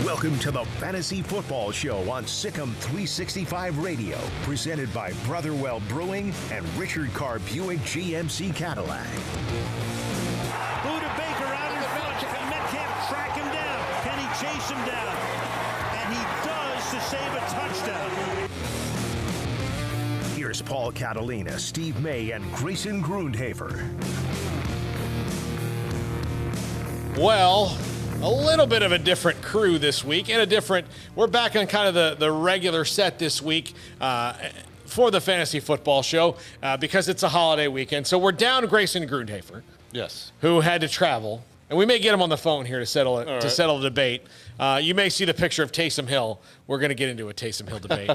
Welcome to the Fantasy Football Show on SicEm365 Radio, presented by Brotherwell Brewing and Richard Carr Buick GMC Cadillac. Buda Baker out in front. Can Metcalf track him down? Can he chase him down? And he does to save a touchdown. Here's Paul Catalina, Steve May, and Grayson Grundhafer. Well, a little bit of a different crew this week, and we're back on kind of the regular set this week for the Fantasy Football Show because it's a holiday weekend. So we're down Grayson Grundhafer. Yes. Who had to travel. And we may get him on the phone here to settle it, settle the debate. You may see the picture of Taysom Hill. We're going to get into a Taysom Hill debate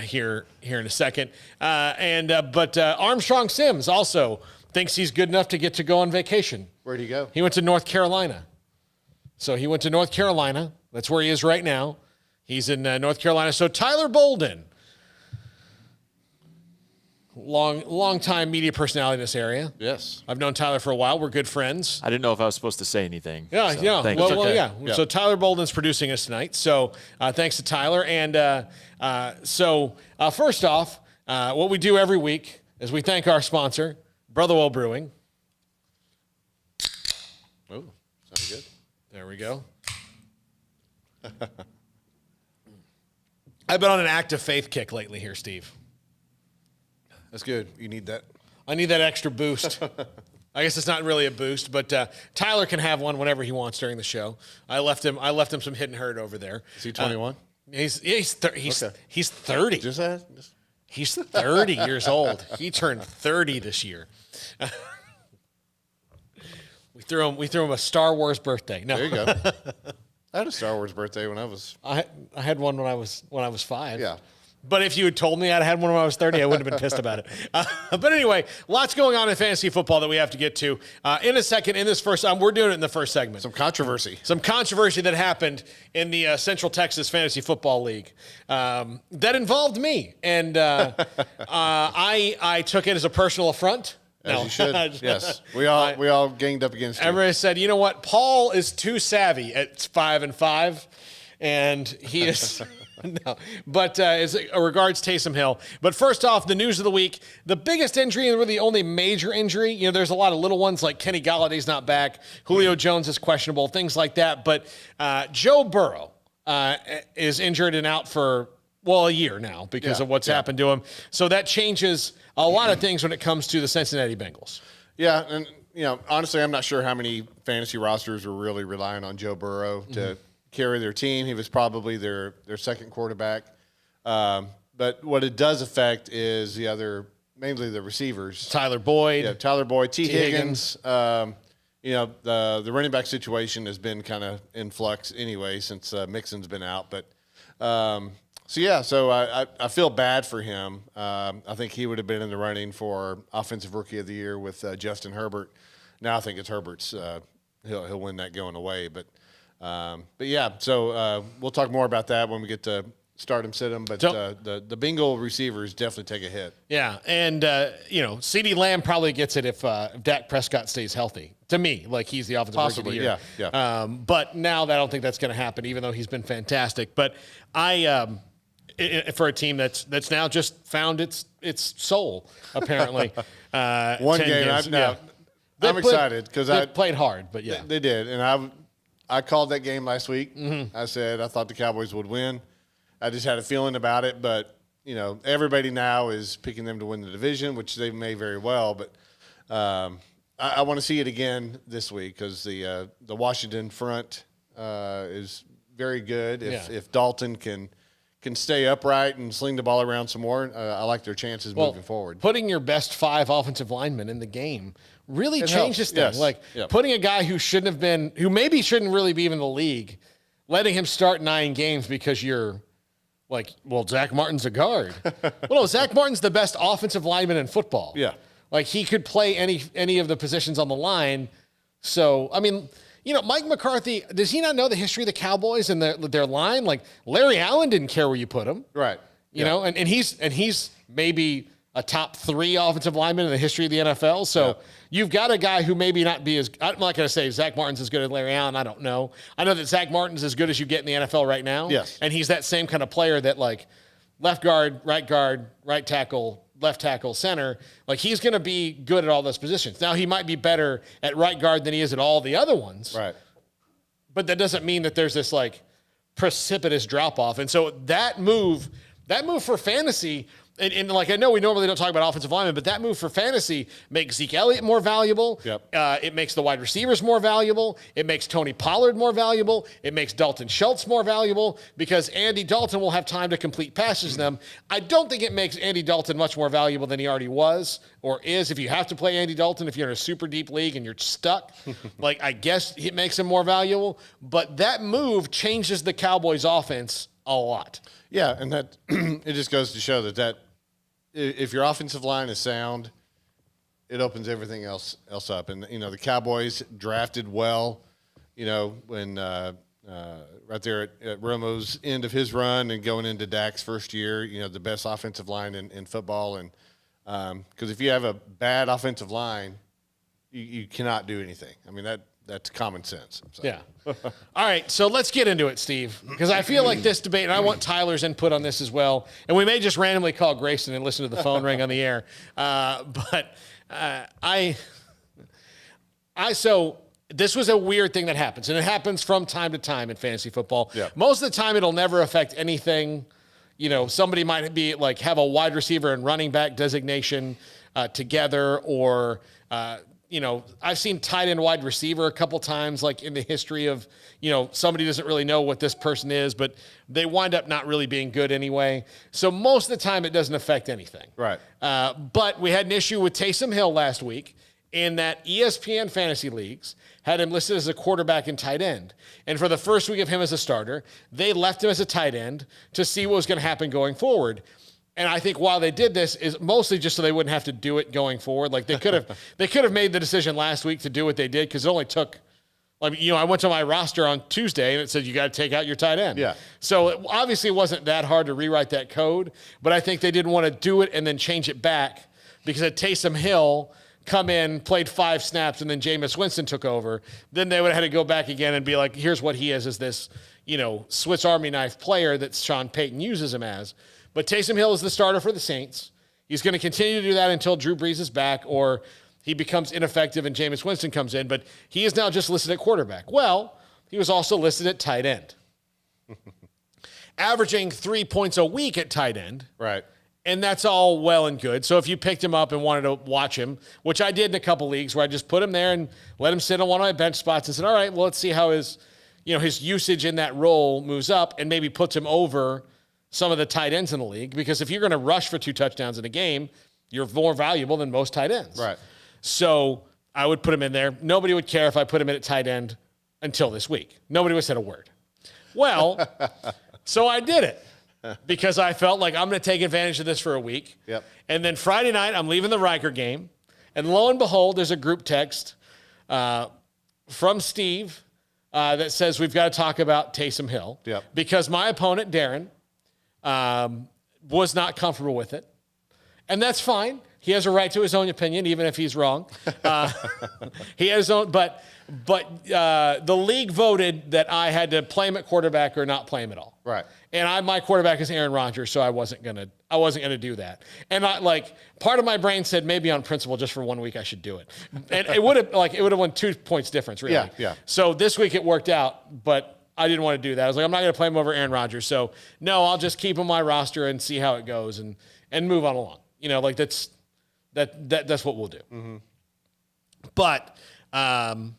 here in a second. But Armstrong Sims also thinks he's good enough to get to go on vacation. Where'd he go? He went to North Carolina. So he went to North Carolina. That's where he is right now. He's in North Carolina. So Tyler Bolden, long time media personality in this area. Yes. I've known Tyler for a while. We're good friends. I didn't know if I was supposed to say anything. Yeah, so yeah. thank Well, you. yeah. So Tyler Bolden's producing us tonight. So thanks to Tyler. And first off, what we do every week is we thank our sponsor, Brotherwell Brewing. Oh, sounds good. There we go. I've been on an active faith kick lately here, Steve. That's good. You need that. I need that extra boost. I guess it's not really a boost, but Tyler can have one whenever he wants during the show. I left him some hidden herd over there. Is he 21? He's 30. Just He's 30 years old. He turned 30 this year. We threw him a Star Wars birthday. No. There you go. I had a Star Wars birthday when I was. I had one when I was 5. Yeah. But if you had told me I'd had one when I was 30, I wouldn't have been pissed about it. But anyway, lots going on in fantasy football that we have to get to. In a second, in this first, we're doing it in the first segment. Some controversy that happened in the Central Texas Fantasy Football League that involved me. And I took it as a personal affront. As you should. Yes. We all ganged up against you. Everybody said, you know what? Paul is too savvy at 5-5, and he is. No. But as regards Taysom Hill. But first off, the news of the week, the biggest injury and really only major injury, you know, there's a lot of little ones like Kenny Galladay's not back, Julio Jones is questionable, things like that. But Joe Burrow is injured and out for, a year now because of what's happened to him. So that changes a lot of things when it comes to the Cincinnati Bengals. Yeah, and honestly, I'm not sure how many fantasy rosters were really relying on Joe Burrow to carry their team. He was probably their second quarterback. But what it does affect is mainly the receivers. Tyler Boyd. Yeah, Tyler Boyd, T. Higgins. The running back situation has been kind of in flux anyway since Mixon's been out. But so I feel bad for him. I think he would have been in the running for Offensive Rookie of the Year with Justin Herbert. Now I think it's Herbert's. He'll win that going away. But we'll talk more about that when we get to start him, sit him. But the Bengal receivers definitely take a hit. Yeah, and CeeDee Lamb probably gets it if Dak Prescott stays healthy. To me, like he's the offensive rookie of the year. Yeah. But now I don't think that's going to happen, even though he's been fantastic. But for a team that's now just found its soul, apparently. One game. I'm excited because they played hard, but yeah. They did, and I called that game last week. Mm-hmm. I said I thought the Cowboys would win. I just had a feeling about it, but everybody now is picking them to win the division, which they may very well. But I want to see it again this week because the Washington front is very good. If Dalton can stay upright and sling the ball around some more, I like their chances moving forward. Putting your best 5 offensive linemen in the game really changes things. Yes. Putting a guy who maybe shouldn't really be in the league, letting him start 9 games because you're like, Zach Martin's a guard. No, Zach Martin's the best offensive lineman in football. Yeah. Like he could play any of the positions on the line. So, I mean, Mike McCarthy, does he not know the history of the Cowboys and their line? Like Larry Allen didn't care where you put him. Right. You know, and he's maybe a top 3 offensive lineman in the history of the NFL. So you've got a guy who maybe not be as, I'm not going to say Zach Martin's as good as Larry Allen. I don't know. I know that Zach Martin's as good as you get in the NFL right now. Yes. And he's that same kind of player that like left guard, right tackle, left tackle, center. Like he's going to be good at all those positions. Now he might be better at right guard than he is at all the other ones. Right. But that doesn't mean that there's this like precipitous drop off. And so that move for fantasy, and like I know we normally don't talk about offensive linemen, but that move for fantasy makes Zeke Elliott more valuable. Yep. It makes the wide receivers more valuable. It makes Tony Pollard more valuable. It makes Dalton Schultz more valuable because Andy Dalton will have time to complete passes to them. I don't think it makes Andy Dalton much more valuable than he already was or is. If you have to play Andy Dalton, if you're in a super deep league and you're stuck, like I guess it makes him more valuable. But that move changes the Cowboys' offense a lot. Yeah, and that it just goes to show that if your offensive line is sound, it opens everything else up. And the Cowboys drafted well. When right there at Romo's end of his run and going into Dak's first year, the best offensive line in football. And because if you have a bad offensive line, you cannot do anything. I mean that's common sense. So. Yeah. All right, so let's get into it, Steve, because I feel like this debate, and I want Tyler's input on this as well, and we may just randomly call Grayson and listen to the phone ring on the air. So this was a weird thing that happens, and it happens from time to time in fantasy football. Yeah. Most of the time, it'll never affect anything. Somebody might be like have a wide receiver and running back designation together, or I've seen tight end wide receiver a couple times, like in the history of, somebody doesn't really know what this person is, but they wind up not really being good anyway. So most of the time it doesn't affect anything. Right. But we had an issue with Taysom Hill last week in that ESPN fantasy leagues had him listed as a quarterback and tight end. And for the first week of him as a starter, they left him as a tight end to see what was going to happen going forward. And I think while they did this is mostly just so they wouldn't have to do it going forward. Like they could have made the decision last week to do what they did because it only took, I went to my roster on Tuesday and it said you got to take out your tight end. Yeah. So it obviously wasn't that hard to rewrite that code, but I think they didn't want to do it and then change it back because had Taysom Hill come in, played 5 snaps, and then Jameis Winston took over, then they would have had to go back again and be like, here's what he is as this, Swiss Army knife player that Sean Payton uses him as. But Taysom Hill is the starter for the Saints. He's going to continue to do that until Drew Brees is back or he becomes ineffective and Jameis Winston comes in. But he is now just listed at quarterback. Well, he was also listed at tight end. Averaging 3 points a week at tight end. Right. And that's all well and good. So if you picked him up and wanted to watch him, which I did in a couple leagues where I just put him there and let him sit on one of my bench spots and said, all right, well, let's see how his usage in that role moves up and maybe puts him over some of the tight ends in the league, because if you're going to rush for 2 touchdowns in a game, you're more valuable than most tight ends. Right. So I would put him in there. Nobody would care if I put him in at tight end until this week. Nobody would have said a word. Well, so I did it because I felt like I'm going to take advantage of this for a week. Yep. And then Friday night, I'm leaving the Riker game. And lo and behold, there's a group text from Steve that says we've got to talk about Taysom Hill. Yep. Because my opponent, Darren, was not comfortable with it. And that's fine. He has a right to his own opinion, even if he's wrong. He has his own, but the league voted that I had to play him at quarterback or not play him at all. Right. And my quarterback is Aaron Rodgers, so I wasn't gonna do that. And part of my brain said maybe on principle, just for 1 week, I should do it. And it would have won 2 points difference, really. Yeah, yeah. So this week it worked out, but I didn't want to do that. I was like, I'm not going to play him over Aaron Rodgers. So no, I'll just keep him on my roster and see how it goes and move on along. That's what we'll do. Mm-hmm. But, and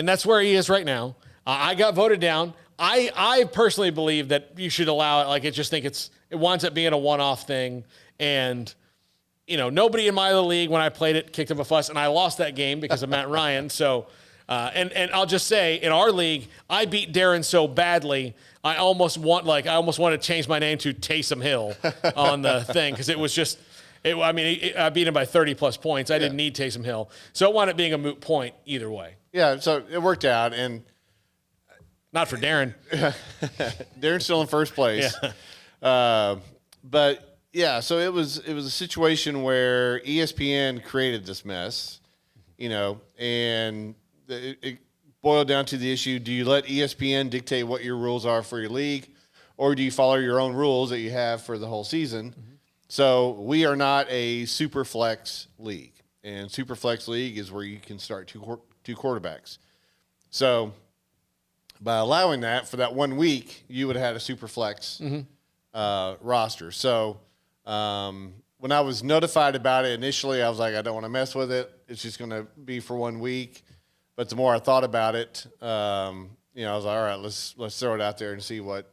that's where he is right now. I got voted down. I personally believe that you should allow it. I just think it winds up being a one-off thing. And, nobody in my other league, when I played it, kicked up a fuss, and I lost that game because of Matt Ryan. So, and I'll just say, in our league, I beat Darren so badly, I almost want to change my name to Taysom Hill on the thing because it was just, I beat him by 30-plus points. I didn't need Taysom Hill. So it wound up being a moot point either way. Yeah, so it worked out, and not for Darren. Darren's still in first place. Yeah. But Yeah, so it was a situation where ESPN created this mess, and it boiled down to the issue: do you let ESPN dictate what your rules are for your league, or do you follow your own rules that you have for the whole season? Mm-hmm. So we are not a super flex league, and super flex league is where you can start two quarterbacks. So by allowing that for that 1 week, you would have had a super flex roster. So when I was notified about it initially, I was like, I don't want to mess with it. It's just going to be for 1 week. But the more I thought about it, I was like, all right, let's throw it out there and see what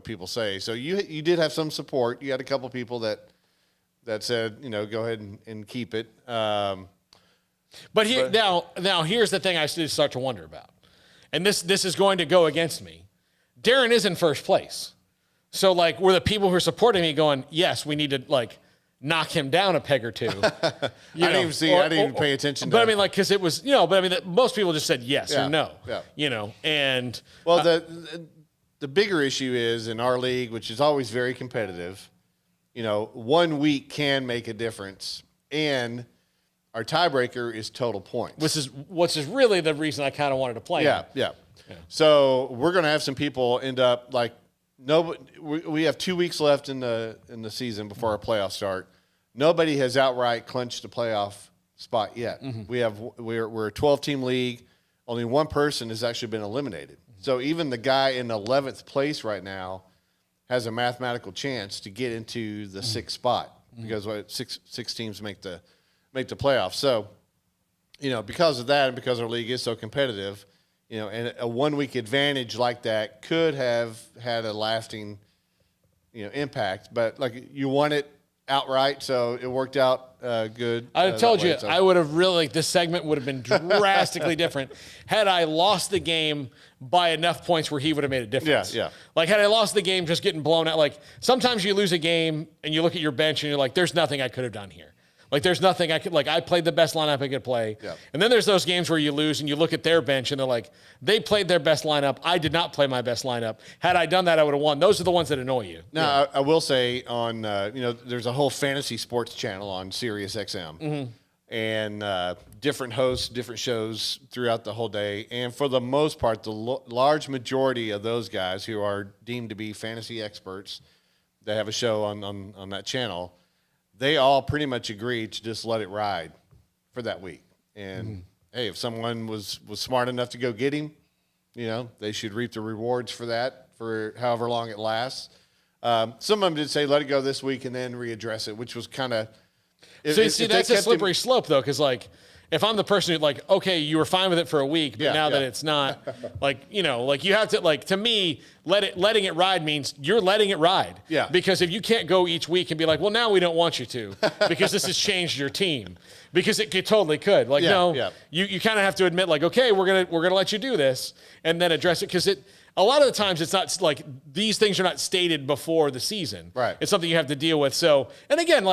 people say. So you did have some support. You had a couple people that said, go ahead and keep it. Now here's the thing I start to wonder about. And this is going to go against me. Darren is in first place. So, were the people who are supporting me going, yes, we need to, knock him down a peg or two? I didn't even pay attention to that. But, because it was, most people just said yes or no. Yeah. And. Well, the bigger issue is in our league, which is always very competitive, 1 week can make a difference. And our tiebreaker is total points. Which is really the reason I kind of wanted to play. Yeah. So we're going to have some people end up we have 2 weeks left in the season before our playoffs start. Nobody has outright clinched a playoff spot yet. Mm-hmm. We're a 12-team league. Only one person has actually been eliminated. Mm-hmm. So even the guy in 11th place right now has a mathematical chance to get into the sixth spot because six teams make the playoffs. So, because of that and because our league is so competitive, and a 1 week advantage like that could have had a lasting, impact. But you won it outright, so it worked out good. I told you, I would have really, this segment would have been drastically different had I lost the game by enough points where he would have made a difference. Yeah. Had I lost the game just getting blown out, sometimes you lose a game and you look at your bench and you're like, there's nothing I could have done here. There's nothing I could, I played the best lineup I could play. Yeah. And then there's those games where you lose and you look at their bench and they're like, they played their best lineup. I did not play my best lineup. Had I done that, I would have won. Those are the ones that annoy you. Now, I will say on, there's a whole fantasy sports channel on Sirius XM. Mm-hmm. And different hosts, different shows throughout the whole day. And for the most part, the large majority of those guys who are deemed to be fantasy experts that have a show on that channel, they all pretty much agreed to just let it ride for that week. And, hey, if someone was smart enough to go get him, they should reap the rewards for that for however long it lasts. Some of them did say let it go this week and then readdress it, which was kind of – that's a slippery slope, though, because, if I'm the person who, okay, you were fine with it for a week, but now that it's not, you have to, to me, letting it ride means you're letting it ride. Yeah. Because if you can't go each week and be like, well, now we don't want you to because this has changed your team. Because it totally could. You kind of have to admit, okay, we're gonna let you do this and then address it because a lot of the times it's not these things are not stated before the season. Right. It's something you have to deal with. So, and again,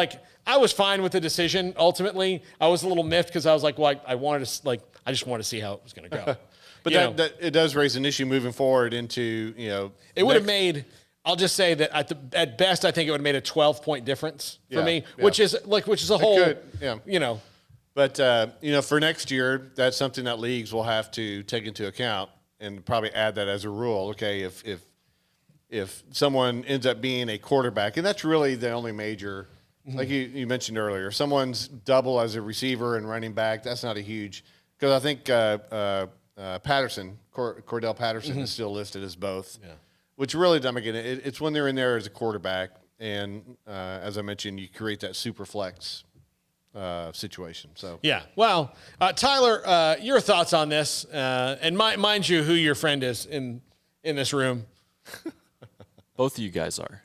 I was fine with the decision. Ultimately, I was a little miffed because I was like, well, I just wanted to see how it was going to go. But that it does raise an issue moving forward into, it would have made, I'll just say that at best, I think it would have made a 12-point difference for me, which is a whole, But, for next year, that's something that leagues will have to take into account and probably add that as a rule. Okay, if someone ends up being a quarterback, and that's really the only major, like you mentioned earlier, if someone's double as a receiver and running back, that's not a huge, because I think Patterson, Cordell Patterson is still listed as both, which really doesn't make it. It's when they're in there as a quarterback, and as I mentioned, you create that super flex situation. So well, Tyler, your thoughts on this, and mind you, who your friend is in this room. Both of you guys are.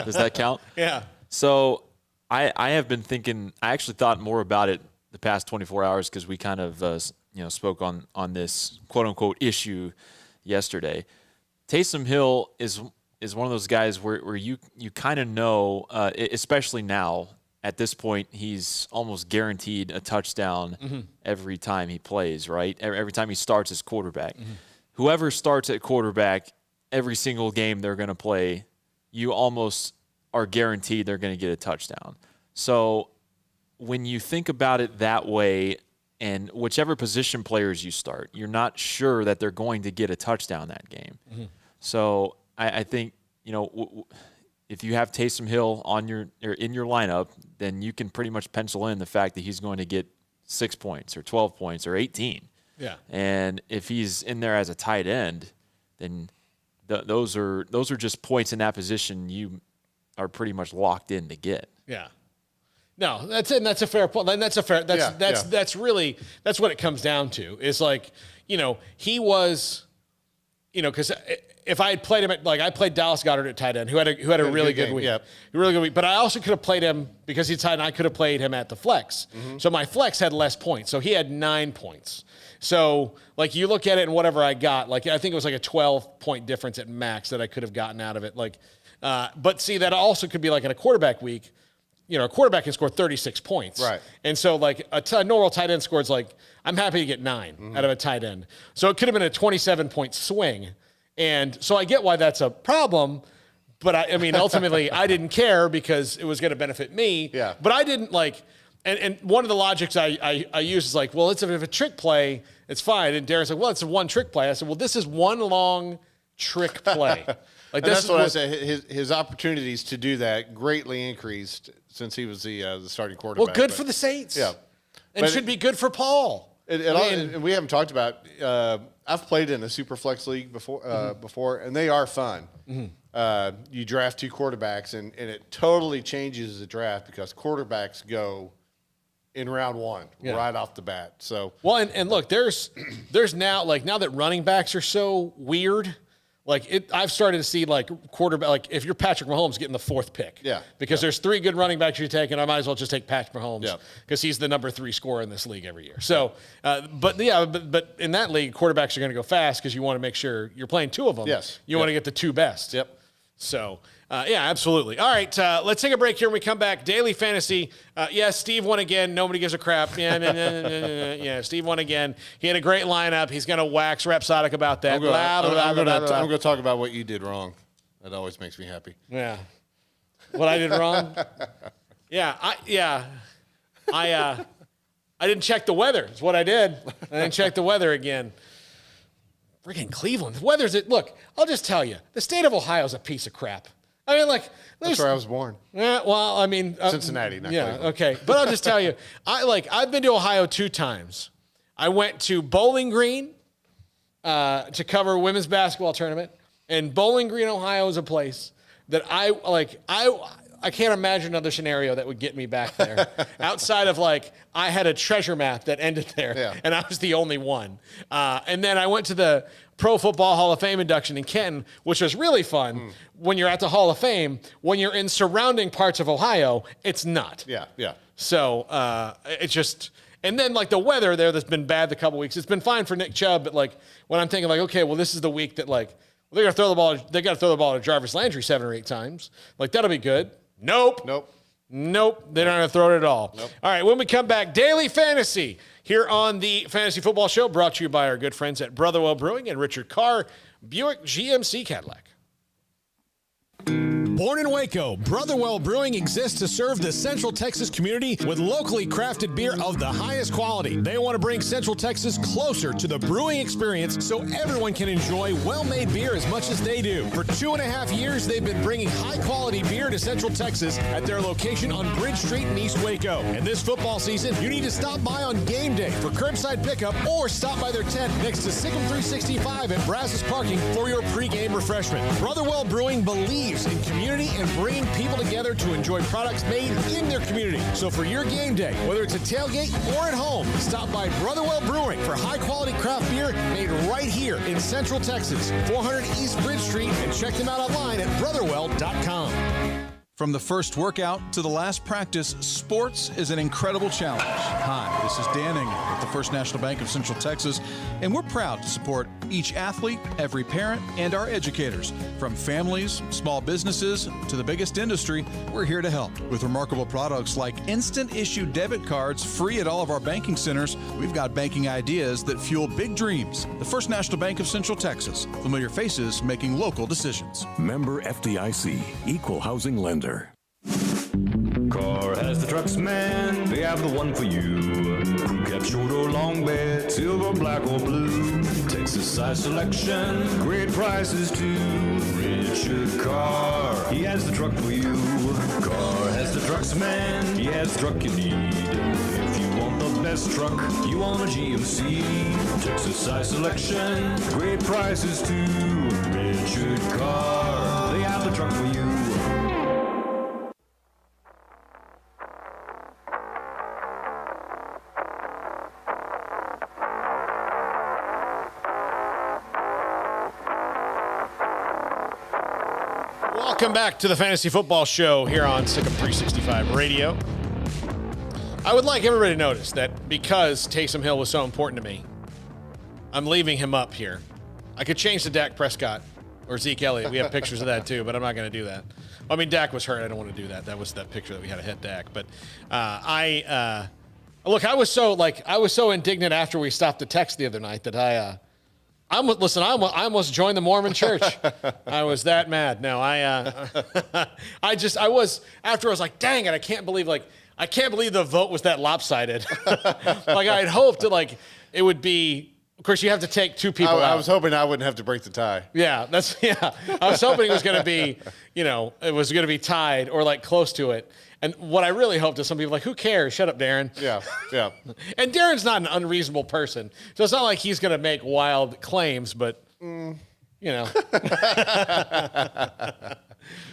Does that count? Yeah. So I have been thinking. I actually thought more about it the past 24 hours because we kind of spoke on this quote unquote issue yesterday. Taysom Hill is one of those guys where you kind of know, especially now. At this point, he's almost guaranteed a touchdown every time he plays, right? Every time he starts as quarterback. Whoever starts at quarterback, every single game they're going to play, you almost are guaranteed they're going to get a touchdown. So when you think about it that way, and whichever position players you start, you're not sure that they're going to get a touchdown that game. Mm-hmm. So I think, if you have Taysom Hill in your lineup, then you can pretty much pencil in the fact that he's going to get 6 points or 12 points or 18. Yeah. And if he's in there as a tight end, then those are just points in that position you are pretty much locked in to get. Yeah. No, that's it. And that's a fair point. And that's what it comes down to. Is like, he was, because if I had played him I played Dallas Goedert at tight end, who had a really good week. Yep. A really good week. But I also could have played him because he's tight end. I could have played him at the flex. Mm-hmm. So my flex had less points. So he had 9 points. So you look at it and whatever I got, I think it was a 12-point difference at max that I could have gotten out of it. But see, that also could be in a quarterback week. A quarterback can score 36 points. Right. And so a normal tight end scores I'm happy to get 9 out of a tight end. So it could have been a 27-point swing. And so I get why that's a problem, but I mean, ultimately I didn't care because it was going to benefit me. Yeah. But I didn't and one of the logics I use is well, if a trick play, it's fine. And Darren's well, it's a one trick play. I said, well, this is one long trick play. That's what I said. His opportunities to do that greatly increased since he was the starting quarterback. Well, good for the Saints. Yeah. And should be good for Paul. And we haven't talked about I've played in a super flex league before, and they are fun. Mm-hmm. You draft 2 quarterbacks, and it totally changes the draft because quarterbacks go in round 1 right off the bat. So and look, there's now now that running backs are so weird. I've started to see quarterback, if you're Patrick Mahomes getting the 4th pick. Yeah. Because there's 3 good running backs you take, and I might as well just take Patrick Mahomes because he's the number 3 scorer in this league every year. So, but in that league, quarterbacks are going to go fast because you want to make sure you're playing 2 of them. Yes. You want to get the 2 best. Yep. So, absolutely. All right, let's take a break here when we come back. Daily Fantasy. Yes, Steve won again. Nobody gives a crap. Yeah, Steve won again. He had a great lineup. He's going to wax Rhapsodic about that. I'm going to talk about what you did wrong. That always makes me happy. Yeah. What I did wrong? I didn't check the weather. That's what I did. I didn't check the weather again. Freaking Cleveland. The weather's it. Look, I'll just tell you, the state of Ohio is a piece of crap. I mean, that's where I was born. Yeah, well, I mean, Cincinnati, not Cleveland. Okay, but I'll just tell you, I've been to Ohio 2 times. I went to Bowling Green to cover a women's basketball tournament, and Bowling Green, Ohio, is a place that I can't imagine another scenario that would get me back there outside of I had a treasure map that ended there and I was the only one. And then I went to the Pro Football Hall of Fame induction in Kenton, which was really fun. When you're at the Hall of Fame, when you're in surrounding parts of Ohio, it's not. Yeah. So it's just, and then the weather there that's been bad the couple weeks, it's been fine for Nick Chubb, but when I'm thinking okay, well, this is the week that they got to throw the ball. They got to throw the ball to Jarvis Landry 7 or 8 times. That'll be good. Nope. They don't have to throw it at all. Nope. All right, when we come back, Daily Fantasy here on the Fantasy Football Show, brought to you by our good friends at Brotherwell Brewing and Richard Carr, Buick GMC Cadillac. Born in Waco, Brotherwell Brewing exists to serve the Central Texas community with locally crafted beer of the highest quality. They want to bring Central Texas closer to the brewing experience so everyone can enjoy well-made beer as much as they do. For 2.5 years, they've been bringing high-quality beer to Central Texas at their location on Bridge Street in East Waco. And this football season, you need to stop by on game day for curbside pickup or stop by their tent next to SicEm365 at Brazos Parking for your pregame refreshment. Brotherwell Brewing believes in community and bringing people together to enjoy products made in their community. So for your game day, whether it's a tailgate or at home, stop by Brotherwell Brewing for high-quality craft beer made right here in Central Texas, 400 East Bridge Street, and check them out online at brotherwell.com. From the first workout to the last practice, sports is an incredible challenge. Hi, this is Dan Engel with the First National Bank of Central Texas, and we're proud to support Each athlete, every parent, and our educators. From families, small businesses, to the biggest industry, we're here to help. With remarkable products like instant issue debit cards free at all of our banking centers, we've got banking ideas that fuel big dreams. The First National Bank of Central Texas. Familiar faces making local decisions. Member FDIC, Equal Housing Lender. Car has the trucks, man. They have the one for you. Crew cab, short or long bed, silver, black or blue. Texas size selection, great prices too. Richard Carr, he has the truck for you. Carr has the trucks, man. He has the truck you need. If you want the best truck, you want a GMC. Texas size selection, great prices too. Richard Carr, they have the truck for you. Welcome back to the Fantasy Football Show here on SicEm365 Radio. I would like everybody to notice that because Taysom Hill was so important to me, I'm leaving him up here. I could change to Dak Prescott or Zeke Elliott. We have pictures of that too, but I'm not going to do that. I mean, Dak was hurt. I don't want to do that. That was that picture that we had to hit Dak. But look, I was so indignant after we stopped the text the other night that I almost joined the Mormon church. I was that mad. No, I was like, dang it, I can't believe the vote was that lopsided. Like I had hoped that it would be. Of course, you have to take two people out. I was hoping I wouldn't have to break the tie. Yeah, I was hoping it was going to be, it was going to be tied or close to it. And what I really hoped is some people who cares? Shut up, Darren. Yeah. And Darren's not an unreasonable person. So it's not like he's going to make wild claims, but,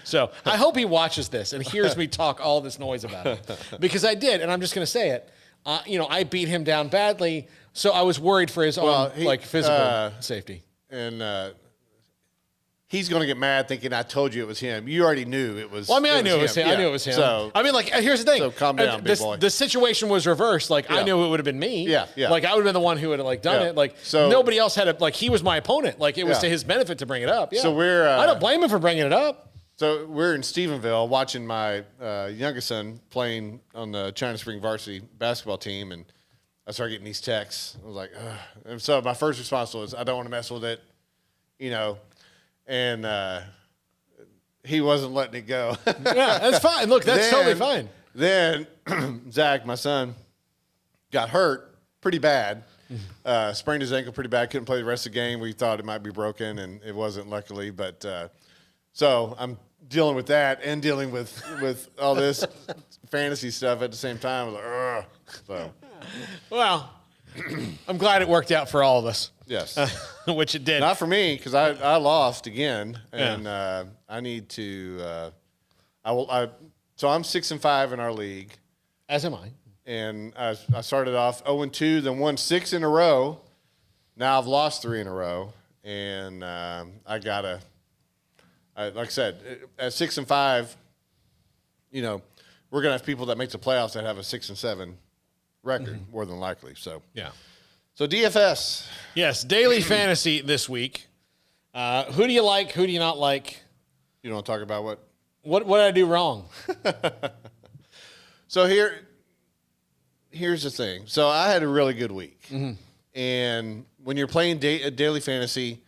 So I hope he watches this and hears me talk all this noise about it. Because I did, and I'm just going to say it. I beat him down badly, so I was worried for his own physical safety. And he's going to get mad thinking I told you it was him. You already knew it was. Well, I mean, I knew it was him. Yeah. I knew it was him. So, here's the thing. So calm down, big boy. The situation was reversed. I knew it would have been me. Yeah. I would have been the one who would have done it. So nobody else had it. He was my opponent. It was to his benefit to bring it up. Yeah. So I don't blame him for bringing it up. So we're in Stephenville watching my youngest son playing on the China Spring varsity basketball team, and I started getting these texts. I was like, ugh. And so my first response was, I don't want to mess with it, and he wasn't letting it go. Yeah, that's fine. Look, that's totally fine. Then Zach, my son, got hurt pretty bad. Sprained his ankle pretty bad. Couldn't play the rest of the game. We thought it might be broken, and it wasn't, luckily. But so I'm dealing with that and dealing with all this fantasy stuff at the same time. I was like, ugh. So. Well, I'm glad it worked out for all of us. Yes. Which it did. Not for me, because I lost again, and I need to. So I'm 6-5 in our league. As am I. And I started off 0-2, then won 6 in a row. Now I've lost 3 in a row, and I gotta. Like I said, at 6-5, we're gonna have people that make the playoffs that have a 6-7 record, more than likely. So yeah. So DFS. Yes, daily fantasy this week. Who do you like? Who do you not like? You don't want to talk about what? What did I do wrong? So here's the thing. So I had a really good week, and when you're playing daily fantasy,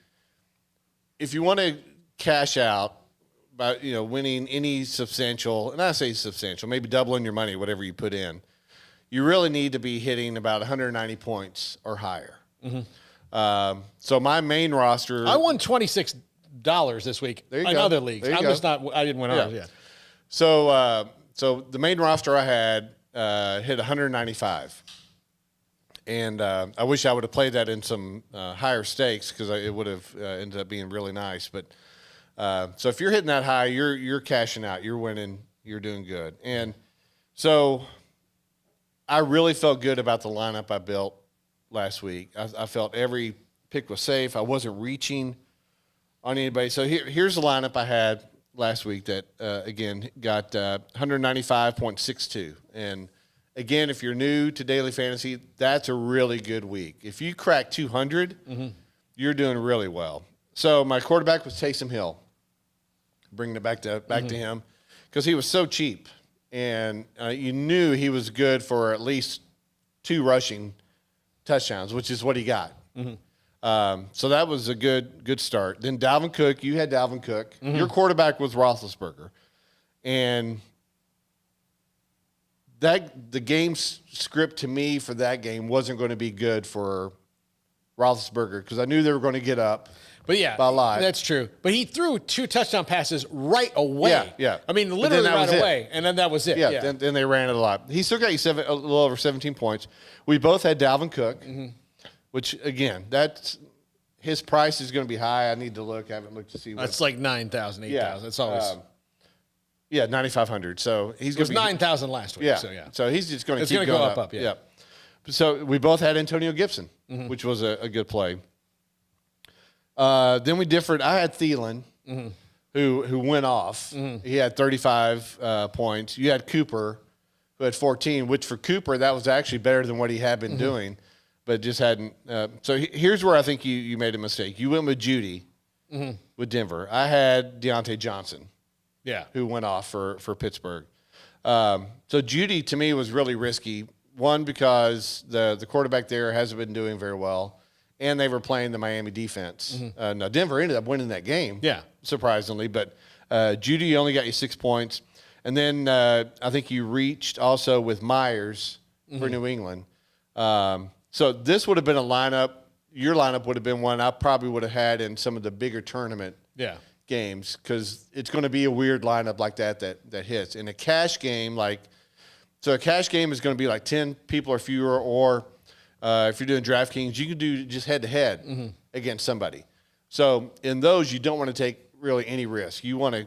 if you want to cash out by winning any substantial, and I say substantial, maybe doubling your money, whatever you put in, you really need to be hitting about 190 points or higher. So my main roster, I won $26 this week in other leagues. I didn't win ours yet. So the main roster I had hit 195, and I wish I would have played that in some higher stakes because it would have ended up being really nice. But so if you're hitting that high, you're cashing out, you're winning, you're doing good. And so I really felt good about the lineup I built last week. I felt every pick was safe. I wasn't reaching on anybody. So here's the lineup I had last week that, again, got 195.62. And, again, if you're new to daily fantasy, that's a really good week. If you crack 200, you're doing really well. So my quarterback was Taysom Hill. Bringing it back to him because he was so cheap, and you knew he was good for at least 2 rushing touchdowns, which is what he got. So that was a good start. Then Dalvin Cook, you had Dalvin Cook. Your quarterback was Roethlisberger, and the game script to me for that game wasn't going to be good for Roethlisberger because I knew they were going to get up. But yeah, by a lot. That's true. But he threw 2 touchdown passes right away. Yeah. I mean, literally right away, and then that was it. Yeah. Then they ran it a lot. He still got you a little over 17 points. We both had Dalvin Cook, which again, that's his price is going to be high. I need to look. I haven't looked to see. That's like 9,000, 8,000. It's always 9,500. So he's going to be 9,000 last week. Yeah. So he's just going to keep going go up. Yeah. So we both had Antonio Gibson, which was a good play. Then we differed. I had Thielen, who went off. He had 35 points. You had Cooper, who had 14, which for Cooper, that was actually better than what he had been doing, but just hadn't. So here's where I think you made a mistake. You went with Judy with Denver. I had Deontay Johnson, who went off for Pittsburgh. So Judy, to me, was really risky. One, because the quarterback there hasn't been doing very well. And they were playing the Miami defense. Now, Denver ended up winning that game, surprisingly. But Judy only got you 6 points. And then I think you reached also with Myers for New England. So this would have been a lineup. Your lineup would have been one I probably would have had in some of the bigger tournament games because it's going to be a weird lineup like that hits. In a cash game, so a cash game is going to be like 10 people or fewer, or if you're doing DraftKings, you can do just head-to-head against somebody. So in those, you don't want to take really any risk. You want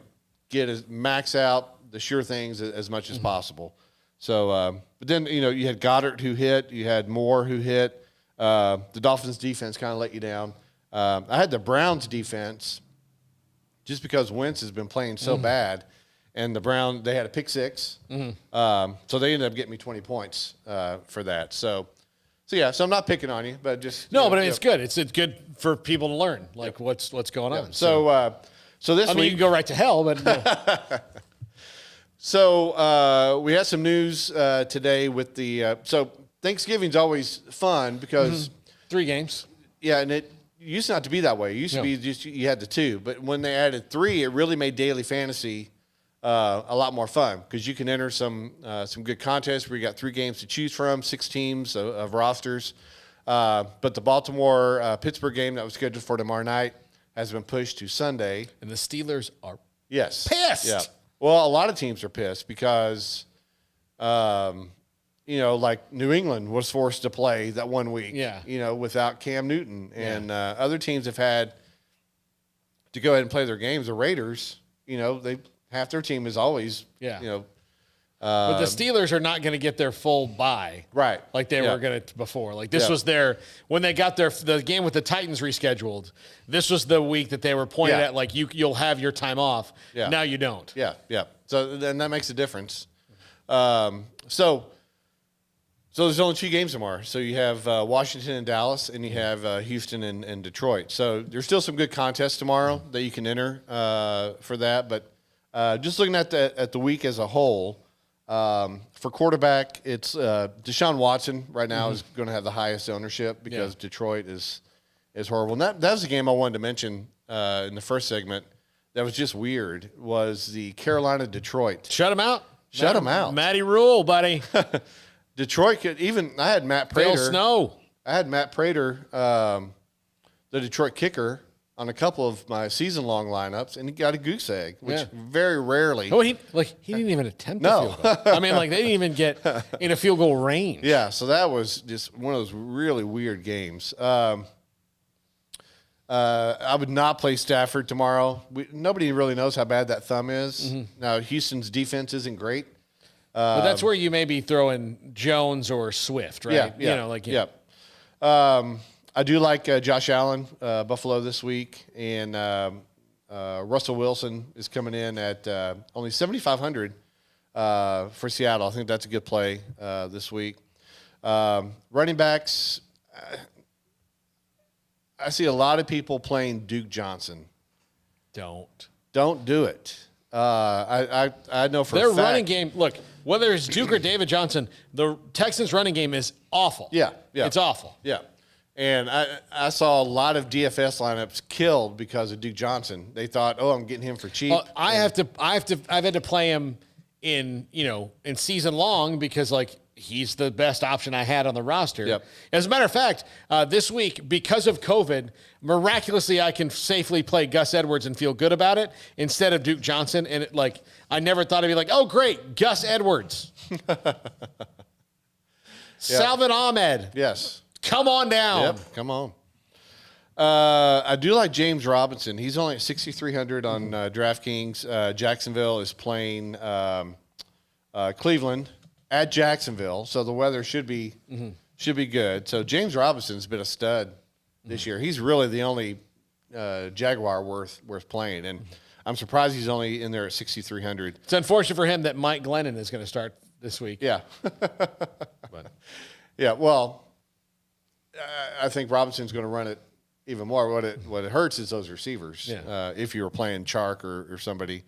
to max out the sure things as much as possible. So, but then, you had Goddard who hit. You had Moore who hit. The Dolphins' defense kind of let you down. I had the Browns' defense just because Wentz has been playing so bad. And they had a pick 6. So they ended up getting me 20 points for that. So I'm not picking on you, but just but I mean, it's good. It's good for people to learn what's going on. So this week you can go right to hell, but So we had some news today with the so Thanksgiving's always fun because 3 games. Yeah, and it used not to be that way. It used to be just you had the 2, but when they added 3, it really made daily fantasy a lot more fun because you can enter some good contests where you got 3 games to choose from, 6 teams of rosters. But the Baltimore Pittsburgh game that was scheduled for tomorrow night has been pushed to Sunday. And the Steelers are pissed. Yeah. Well, a lot of teams are pissed because, like New England was forced to play that 1 week. Yeah. Without Cam Newton, and other teams have had to go ahead and play their games. The Raiders, half their team is always, but the Steelers are not going to get their full bye, right? Like they were going to before. Like this was when they got the game with the Titans rescheduled. This was the week that they were pointed at, like you'll have your time off. Yeah. Now you don't. Yeah. So then that makes a difference. So there's only 2 games tomorrow. So you have Washington and Dallas, and you have Houston and Detroit. So there's still some good contests tomorrow that you can enter for that. But just looking at the week as a whole, for quarterback, it's Deshaun Watson right now is going to have the highest ownership because Detroit is horrible. And that was the game I wanted to mention in the first segment that was just weird, was the Carolina-Detroit. Shut him out. Shut him out. Matty Rule, buddy. Detroit could I had Matt Prater. Phil Snow. I had Matt Prater, the Detroit kicker, on a couple of my season-long lineups, and he got a goose egg, which very rarely. Oh, he didn't even attempt a field goal. I mean, they didn't even get in a field goal range. Yeah, so that was just one of those really weird games. I would not play Stafford tomorrow. Nobody really knows how bad that thumb is. Now, Houston's defense isn't great. But that's where you maybe throw in Jones or Swift, right? Yeah. I do like Josh Allen, Buffalo this week, and Russell Wilson is coming in at only 7,500 for Seattle. I think that's a good play this week. Running backs, I see a lot of people playing Duke Johnson. Don't do it. I know for their a fact. running game. Look, whether it's Duke or David Johnson, the Texans' running game is awful. Yeah, it's awful. Yeah, and I saw a lot of DFS lineups killed because of Duke Johnson. They thought, oh, I'm getting him for cheap. I've had to play him in season long because he's the best option I had on the roster. Yep. As a matter of fact, this week, because of COVID, miraculously, I can safely play Gus Edwards and feel good about it instead of Duke Johnson. And I never thought it'd be like, oh, great, Gus Edwards. Salvin Ahmed. Yes. Come on down. Yep, come on. I do like James Robinson. He's only at 6,300 on DraftKings. Jacksonville is playing Cleveland at Jacksonville, so the weather should be good. So James Robinson's been a stud this year. He's really the only Jaguar worth playing, and I'm surprised he's only in there at 6,300. It's unfortunate for him that Mike Glennon is going to start this week. Yeah. Yeah, well, I think Robinson's going to run it even more. What it hurts is those receivers. Yeah. If you were playing Chark or somebody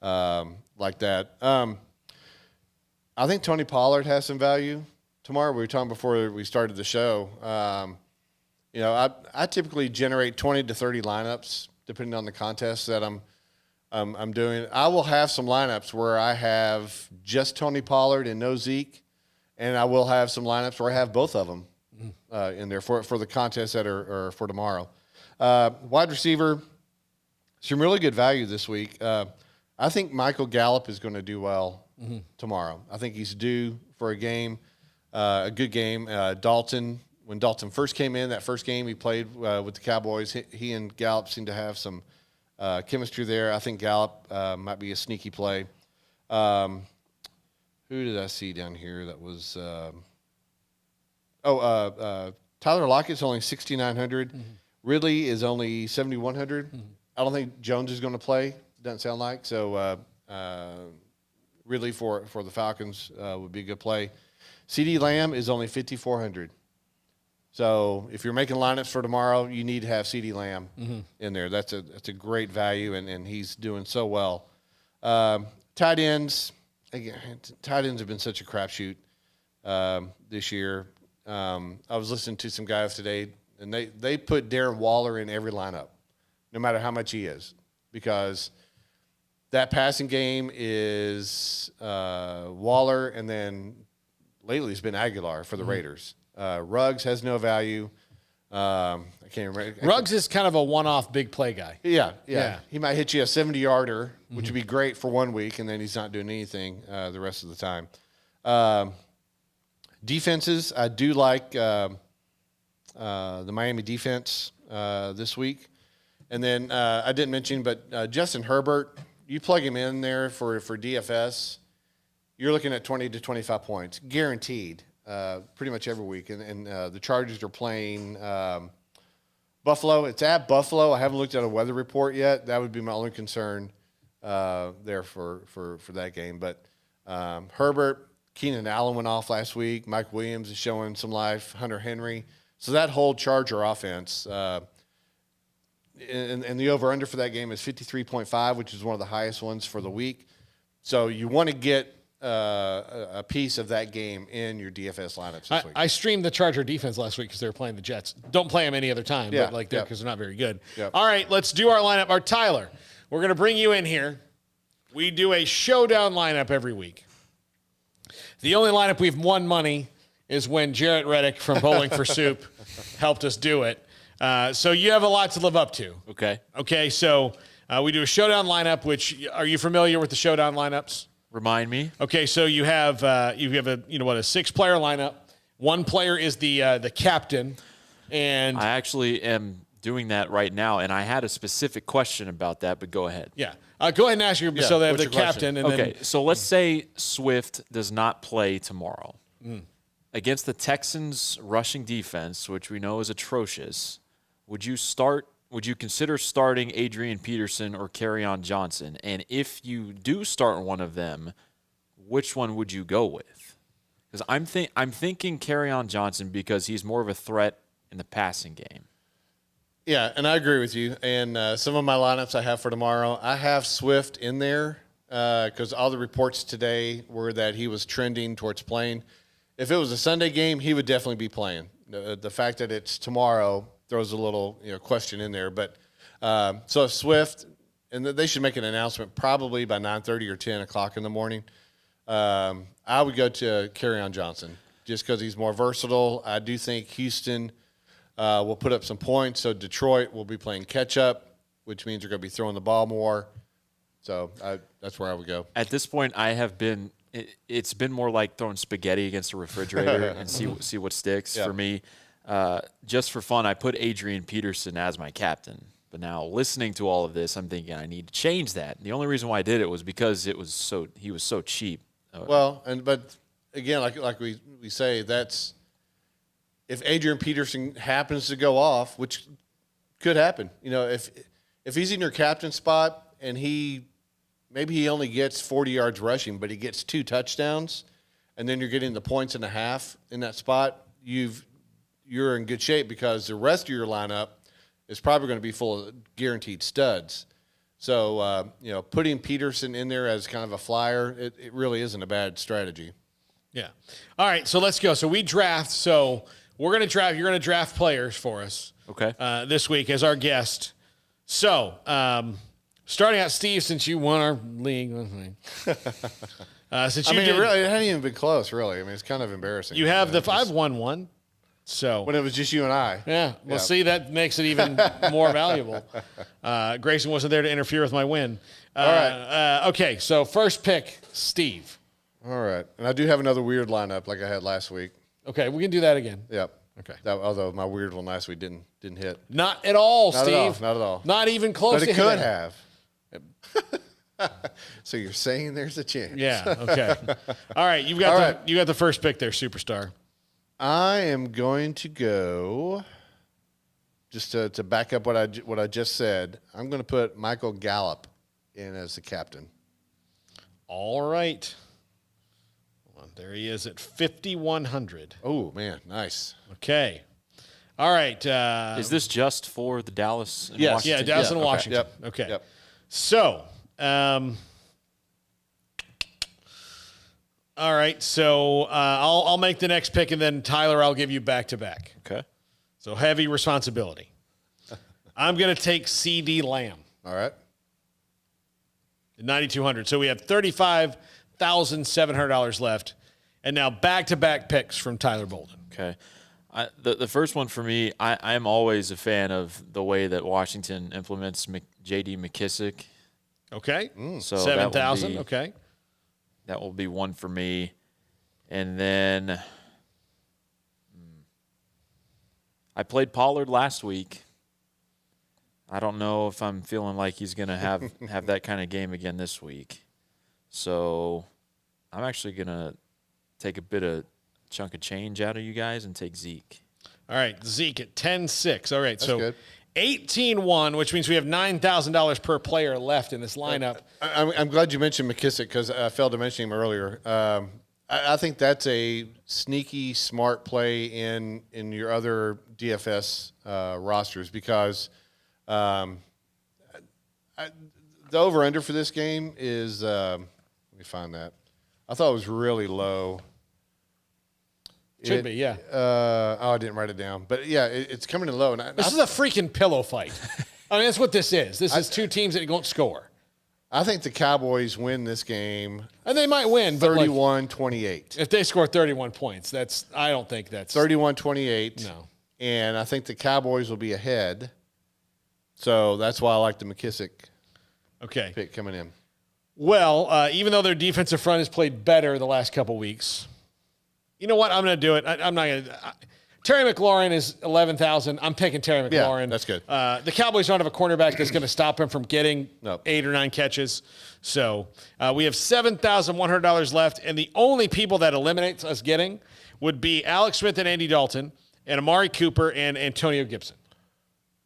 like that. I think Tony Pollard has some value tomorrow. We were talking before we started the show. I typically generate 20 to 30 lineups depending on the contest that I'm doing. I will have some lineups where I have just Tony Pollard and no Zeke, and I will have some lineups where I have both of them in there for the contests that are for tomorrow. Wide receiver, some really good value this week. I think Michael Gallup is going to do well tomorrow. I think he's due for a game, a good game. Dalton, when Dalton first came in, that first game he played with the Cowboys, he and Gallup seemed to have some chemistry there. I think Gallup might be a sneaky play. Who did I see down here that was Tyler Lockett's only 6,900. Ridley is only 7,100. I don't think Jones is going to play, doesn't sound like. So Ridley for the Falcons would be a good play. CeeDee Lamb is only 5,400. So if you're making lineups for tomorrow, you need to have CeeDee Lamb in there. That's a great value, and he's doing so well. Tight ends, again, tight ends have been such a crapshoot this year. I was listening to some guys today, and they put Darren Waller in every lineup, no matter how much he is, because that passing game is Waller, and then lately it's been Aguilar for the Raiders. Ruggs has no value. I can't remember. Ruggs is kind of a one-off big play guy. Yeah. He might hit you a 70-yarder, which would be great for 1 week, and then he's not doing anything the rest of the time. Defenses, I do like the Miami defense this week. And then I didn't mention, but Justin Herbert, you plug him in there for DFS, you're looking at 20 to 25 points, guaranteed, pretty much every week. And the Chargers are playing Buffalo. It's at Buffalo. I haven't looked at a weather report yet. That would be my only concern there for that game. But Herbert, Keenan Allen went off last week. Mike Williams is showing some life. Hunter Henry. So that whole Charger offense, and the over-under for that game is 53.5, which is one of the highest ones for the week. So you want to get a piece of that game in your DFS lineups this week. I streamed the Charger defense last week because they were playing the Jets. Don't play them any other time, but because they're not very good. Yep. All right, let's do our lineup. Our Tyler, we're going to bring you in here. We do a showdown lineup every week. The only lineup we've won money is when Jarrett Reddick from Bowling for Soup helped us do it. So you have a lot to live up to. Okay, so we do a showdown lineup, which, are you familiar with the showdown lineups? Remind me. Okay, so you have a 6-player lineup. One player is the captain, and I actually am doing that right now, and I had a specific question about that, but go ahead. Yeah. Go ahead and ask your so they have the captain. And okay, so let's say Swift does not play tomorrow. Against the Texans' rushing defense, which we know is atrocious, would you consider starting Adrian Peterson or Kerryon Johnson? And if you do start one of them, which one would you go with? Because I'm thinking Kerryon Johnson because he's more of a threat in the passing game. Yeah, and I agree with you. And some of my lineups I have for tomorrow, I have Swift in there because all the reports today were that he was trending towards playing. If it was a Sunday game, he would definitely be playing. The fact that it's tomorrow throws a little question in there. But so Swift, and they should make an announcement probably by 9:30 or 10 o'clock in the morning. I would go to Kerryon Johnson just because he's more versatile. I do think Houston will put up some points, so Detroit will be playing catch-up, which means they're going to be throwing the ball more. So that's where I would go. At this point, I have been it's been more like throwing spaghetti against a refrigerator and see what sticks for me. Just for fun, I put Adrian Peterson as my captain. But now listening to all of this, I'm thinking I need to change that. The only reason why I did it was because he was so cheap. But again, like we say, that's if Adrian Peterson happens to go off, which could happen. If he's in your captain spot and maybe he only gets 40 yards rushing, but he gets 2 touchdowns, and then you're getting the points and a half in that spot, you're in good shape because the rest of your lineup is probably going to be full of guaranteed studs. So, putting Peterson in there as kind of a flyer, it really isn't a bad strategy. Yeah. All right, so let's go. So we draft. So we're going to draft. You're going to draft players for us. Okay. This week as our guest. So starting out, Steve, since you won our league. Since you it hadn't even been close, really. It's kind of embarrassing. You have I've won one. So when it was just you and I. Yeah. Well, see, that makes it even more valuable. Grayson wasn't there to interfere with my win. All right. Okay, so first pick, Steve. All right. And I do have another weird lineup like I had last week. Okay, we can do that again. Yep. Okay. Although my weird one last week didn't hit. Not at all, Not Steve. Not at all. Not even close but to it could hitting. have. So you're saying there's a chance. Yeah, okay. All right, you got the first pick there, superstar. I am going to go, just to back up what I just said, I'm going to put Michael Gallup in as the captain. All right. Well, there he is at 5,100. Oh, man, nice. Okay. All right. Is this just for the Dallas and yes, Washington? Yeah, Dallas and okay. Washington. Yep. Okay. Yep. So, all right, so I'll make the next pick, and then Tyler, I'll give you back-to-back. Okay. So heavy responsibility. I'm going to take C.D. Lamb. All right. 9,200. So we have $35,700 left, and now back-to-back picks from Tyler Bolden. Okay. The first one for me, I'm always a fan of the way that Washington implements J.D. McKissick. Okay. So 7,000. Okay. That will be one for me. And then I played Pollard last week. I don't know if I'm feeling like he's going to have that kind of game again this week. So I'm actually going to take a bit of chunk of change out of you guys and take Zeke. All right, Zeke at 10-6. All right, That's so good. 18-1, which means we have $9,000 per player left in this lineup. I'm glad you mentioned McKissick because I failed to mention him earlier. I think that's a sneaky, smart play in your other DFS rosters because the over-under for this game is let me find that. I thought it was really low. Should be, yeah. I didn't write it down. But, yeah, it's coming in low. And This is a freaking pillow fight. I mean, that's what this is. This is two teams that won't score. I think the Cowboys win this game. And they might win, but 31-28. If they score 31 points, I don't think that's 31-28. No. And I think the Cowboys will be ahead. So that's why I like the McKissick pick coming in. Well, even though their defensive front has played better the last couple weeks, you know what? I'm going to do it. I'm not going to. Terry McLaurin is 11,000. I'm picking Terry McLaurin. Yeah, that's good. The Cowboys don't have a cornerback that's going to stop him from getting Nope. 8 or 9 catches. So we have $7,100 left, and the only people that eliminates us getting would be Alex Smith and Andy Dalton, and Amari Cooper and Antonio Gibson.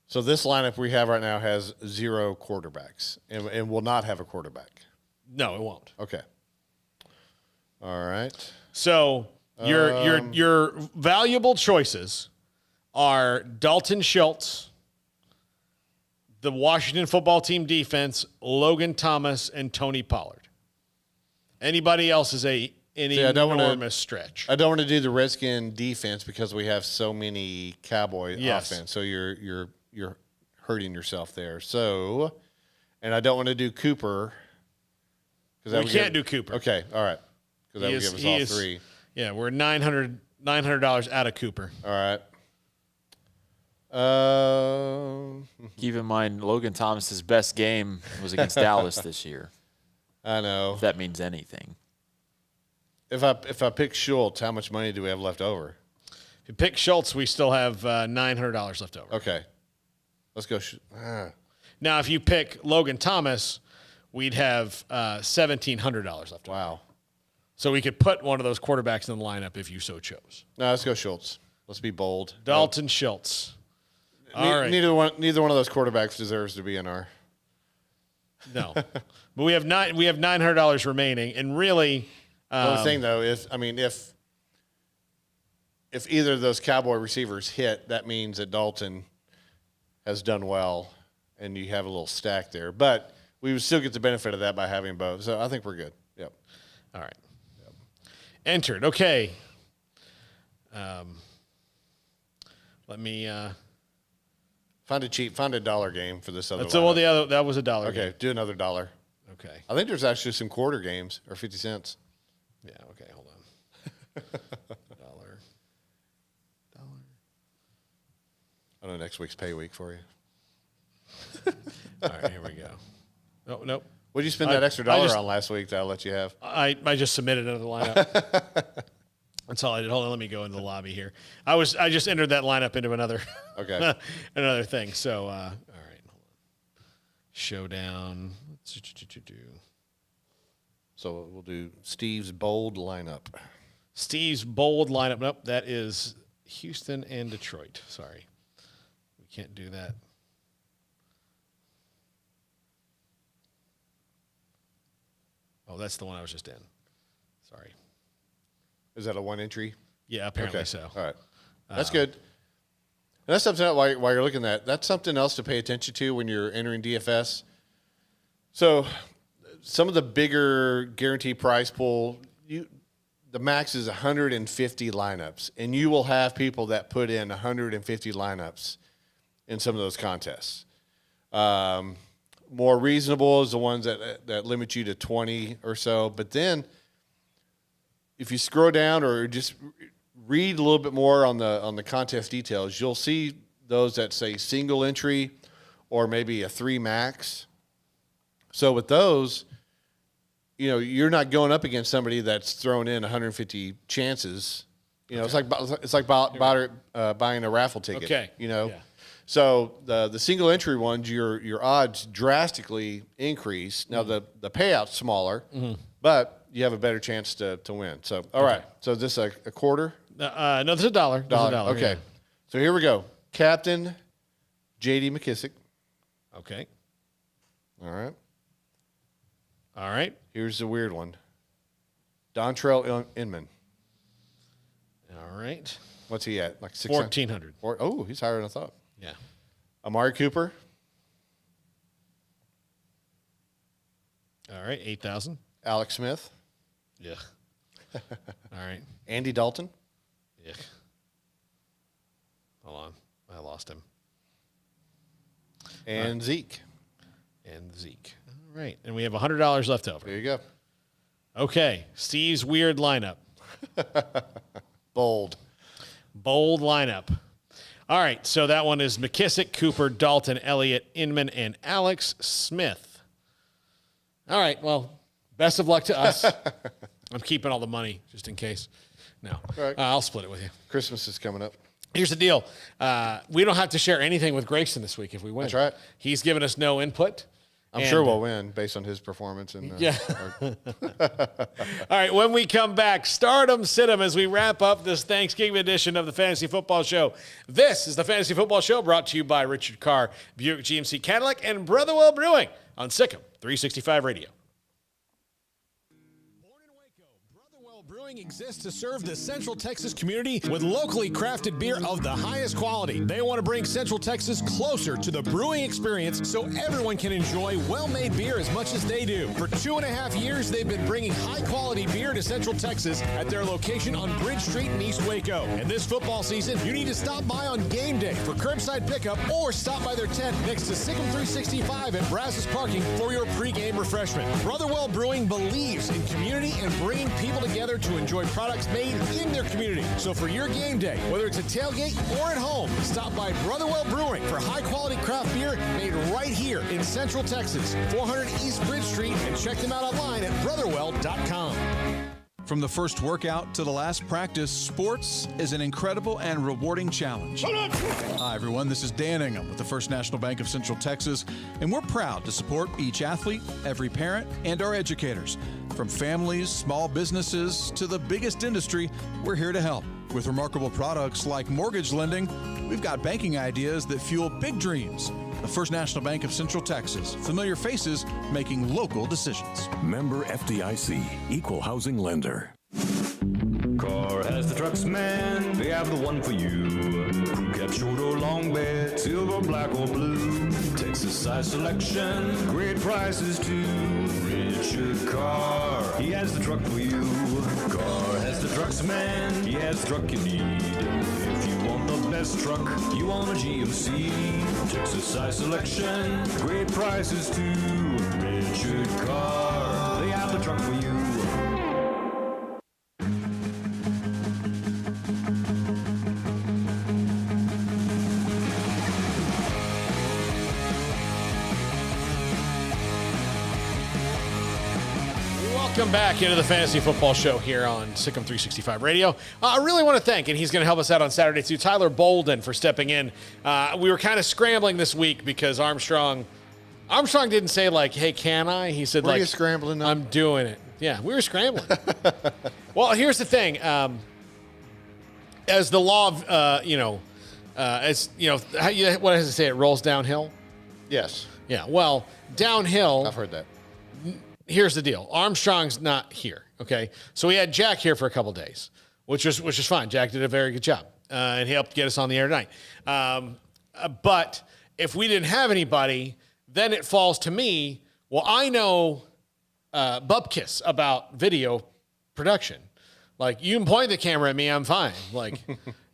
So this lineup we have right now has 0 quarterbacks and will not have a quarterback. No, it won't. Okay. All right. So your valuable choices are Dalton Schultz, the Washington football team defense, Logan Thomas and Tony Pollard. Anybody else is an enormous stretch. I don't want to do the Redskin defense because we have so many Cowboy offense. So you're hurting yourself there. So, and I don't want to do Cooper. We can't do Cooper. Okay, all right. Because that would give us all three. Yeah, we're $900 out of Cooper. All right. Keep in mind, Logan Thomas's best game was against Dallas this year. I know. If that means anything. If I pick Schultz, how much money do we have left over? If you pick Schultz, we still have $900 left over. Okay. Let's go. Now, if you pick Logan Thomas, we'd have $1,700 left over. Wow. So we could put one of those quarterbacks in the lineup if you so chose. No, let's go Schultz. Let's be bold. Dalton Schultz. All right. Neither one of those quarterbacks deserves to be in our. No, but we have $900 remaining, and really, the only thing though is, if either of those Cowboy receivers hit, that means that Dalton has done well, and you have a little stack there. But we would still get the benefit of that by having both. So I think we're good. Yep. All right. Yep. Entered. Okay. Let me. Find a dollar game for this other. That was a dollar. Okay, game. do another dollar. Okay. I think there's actually some quarter games or 50 cents. Yeah. Okay. Hold on. Dollar. I know next week's pay week for you. All right. Here we go. Oh, nope. What did you spend that extra dollar on last week that I'll let you have? I just submitted another lineup. That's all I did. Hold on, let me go into the lobby here. I just entered that lineup into another another thing. So all right, hold on. Showdown. So we'll do Steve's bold lineup. Steve's bold lineup. Nope, that is Houston and Detroit. Sorry. We can't do that. Oh, that's the one I was just in. Sorry. Is that a one entry? Yeah, apparently so. All right. That's good. And that's something while you're looking at, that's something else to pay attention to when you're entering DFS. So some of the bigger guaranteed price pool, the max is 150 lineups, and you will have people that put in 150 lineups in some of those contests. More reasonable is the ones that limit you to 20 or so. But then if you scroll down or just read a little bit more on the contest details, you'll see those that say single entry or maybe a 3 max. So with those, you're not going up against somebody that's thrown in 150 chances. It's like buying a raffle ticket. Okay. Yeah. So the single entry ones, your odds drastically increase. Now the payout's smaller, but you have a better chance to win. So all right. So is this a quarter? No, this is a dollar. Okay. Yeah. So here we go. Captain J.D. McKissick. Okay. All right. All right. Here's the weird one. Dontrell Inman. All right. What's he at? Like 1,400. Oh, he's higher than I thought. Yeah. Amari Cooper. All right. 8,000. Alex Smith. Yeah. All right. Andy Dalton. Yeah. Hold on. I lost him. And Zeke. And Zeke. All right. And we have $100 left over. There you go. Okay. Steve's weird lineup. Bold lineup. All right. So that one is McKissick, Cooper, Dalton, Elliott, Inman, and Alex Smith. All right. Well, best of luck to us. I'm keeping all the money just in case. No. Right. I'll split it with you. Christmas is coming up. Here's the deal. We don't have to share anything with Grayson this week if we win. That's right. He's given us no input. I'm sure we'll win based on his performance. And yeah. All right. When we come back, Stardom Sit-em as we wrap up this Thanksgiving edition of the Fantasy Football Show. This is the Fantasy Football Show brought to you by Richard Carr, Buick GMC Cadillac, and Brotherwell Brewing on SicEm365 Radio. Brewing exists to serve the Central Texas community with locally crafted beer of the highest quality. They want to bring Central Texas closer to the brewing experience so everyone can enjoy well-made beer as much as they do. For 2.5 years, they've been bringing high-quality beer to Central Texas at their location on Bridge Street in East Waco. And this football season, you need to stop by on game day for curbside pickup or stop by their tent next to SicEm365 at Brazos Parking for your pregame refreshment. Brotherwell Brewing believes in community and bringing people together to enjoy products made in their community. So for your game day, whether it's a tailgate or at home, stop by Brotherwell Brewing for high-quality craft beer made right here in Central Texas, 400 East Bridge Street, and check them out online at brotherwell.com. From the first workout to the last practice, sports is an incredible and rewarding challenge. Hi, everyone. This is Dan Ingham with the First National Bank of Central Texas, and we're proud to support each athlete, every parent, and our educators. From families, small businesses, to the biggest industry, we're here to help. With remarkable products like mortgage lending, we've got banking ideas that fuel big dreams. The First National Bank of Central Texas. Familiar faces making local decisions. Member FDIC, Equal Housing Lender. Car has the trucks, man. They have the one for you. Crew cab, short or long bed, silver, black or blue. Texas size selection, great prices too. Richard Carr, he has the truck for you. Carr has the trucks, man. He has the truck you need. If you want the best truck, you want a GMC. Texas size selection, great prices too. Richard Carr, they have the truck for you. Welcome back into the Fantasy Football Show here on SicEm365 Radio. I really want to thank, and he's going to help us out on Saturday too, Tyler Bolden for stepping in. We were kind of scrambling this week because Armstrong didn't say like, "Hey, can I?" He said, Were like, you scrambling? I'm doing it. Yeah, we were scrambling. Well, here's the thing. As the law of, what does it say? It rolls downhill. Yes, Yeah. Well, downhill. I've heard that. Here's the deal. Armstrong's not here, okay? So we had Jack here for a couple days, which is fine. Jack did a very good job, and he helped get us on the air tonight. But if we didn't have anybody, then it falls to me. Well, I know bupkis about video production. Like, you can point the camera at me, I'm fine. Like,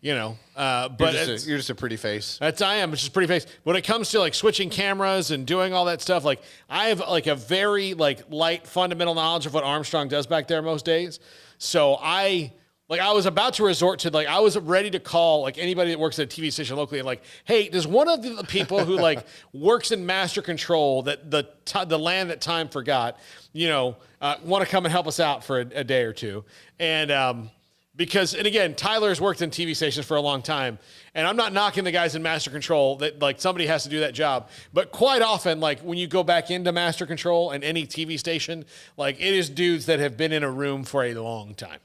but you're just a pretty face. I am. It's just a pretty face. When it comes to like switching cameras and doing all that stuff, like I have like a very like light fundamental knowledge of what Armstrong does back there most days. So I was about to resort to I was ready to call like anybody that works at a TV station locally and like, hey, does one of the people who like works in master control that the land that time forgot, want to come and help us out for a day or two. And because again, Tyler's worked in TV stations for a long time, and I'm not knocking the guys in master control that like somebody has to do that job. But quite often, like when you go back into master control and any TV station, like it is dudes that have been in a room for a long time.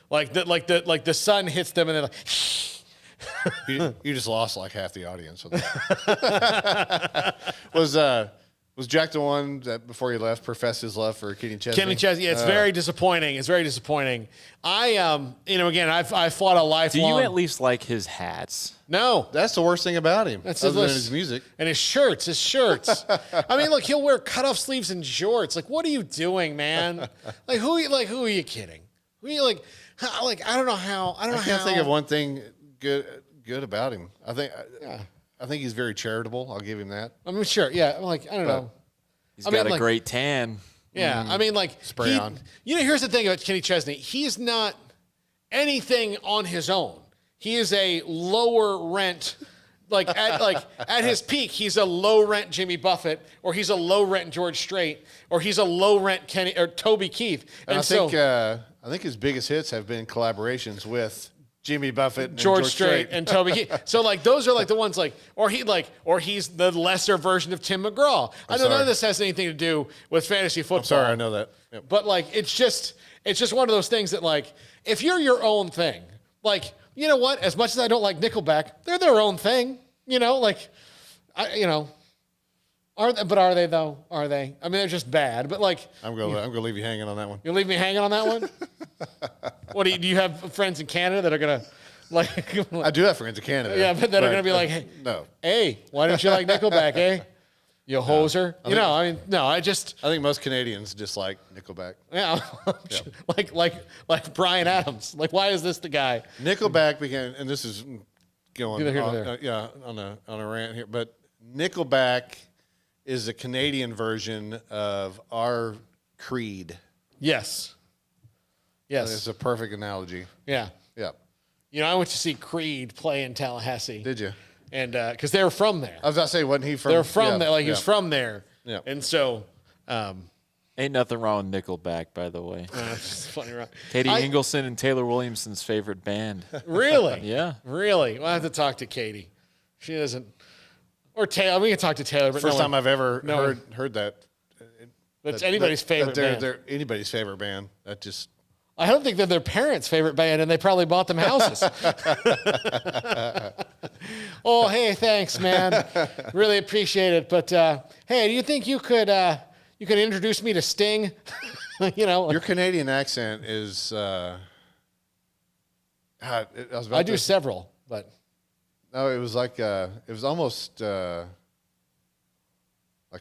Like the sun hits them and they're like, you just lost like half the audience with that. Was Jack the one that before he left professed his love for Kenny Chesney? Kenny Chesney, yeah, it's very disappointing. It's very disappointing. I fought a lifelong. Do you at least like his hats? No. That's the worst thing about him. That's other than his music. And his shirts. I mean, look, he'll wear cutoff sleeves and shorts. Like, what are you doing, man? Who are you kidding? Who are you like I don't know how. I can't think of one thing good about him. I think he's very charitable. I'll give him that. I mean, sure. Yeah. I don't know. He's got a great tan. Yeah. I mean, spray on. Here's the thing about Kenny Chesney. He's not anything on his own. He is a lower rent. At his peak, he's a low rent Jimmy Buffett, or he's a low rent George Strait, or he's a low rent Kenny or Toby Keith. And I think his biggest hits have been collaborations with Jimmy Buffett, and George Strait, and Toby Keith. So those are the ones or he's the lesser version of Tim McGraw. I know none of this has anything to do with fantasy football. I'm sorry, I know that. Yep. But it's just one of those things that if you're your own thing, you know what? As much as I don't like Nickelback, they're their own thing. Are they though? Are they? I mean, they're just bad. But like, I'm gonna leave you hanging on that one. you leave me hanging on that one. What do you have friends in Canada that are gonna like? I do have friends in Canada. Yeah, but that are gonna be like, hey, no. Hey, why don't you like Nickelback? You hoser. I think most Canadians just like Nickelback. Yeah, like Bryan Adams. Like, why is this the guy? Nickelback began, and this is going Either here or on, there. on a rant here, but Nickelback is a Canadian version of our Creed. Yes. It's a perfect analogy. Yeah. Yeah. I went to see Creed play in Tallahassee. Did you? And because they were from there. I was about to say, wasn't he from? They're from there. Like, he was from there. Yeah. And so. Ain't nothing wrong with Nickelback, by the way. It's just funny, right? Katie Ingleson and Taylor Williamson's favorite band. Really? Yeah. Really? Well, I have to talk to Katie. She doesn't. Or Taylor. We can talk to Taylor. But First time I've ever heard that. That's anybody's favorite band. They're anybody's favorite band. That just. I don't think they're their parents' favorite band, and they probably bought them houses. Oh, hey, thanks, man. Really appreciate it. But hey, do you think you could introduce me to Sting? Your Canadian accent is. I do several, but. No, it was like it was almost like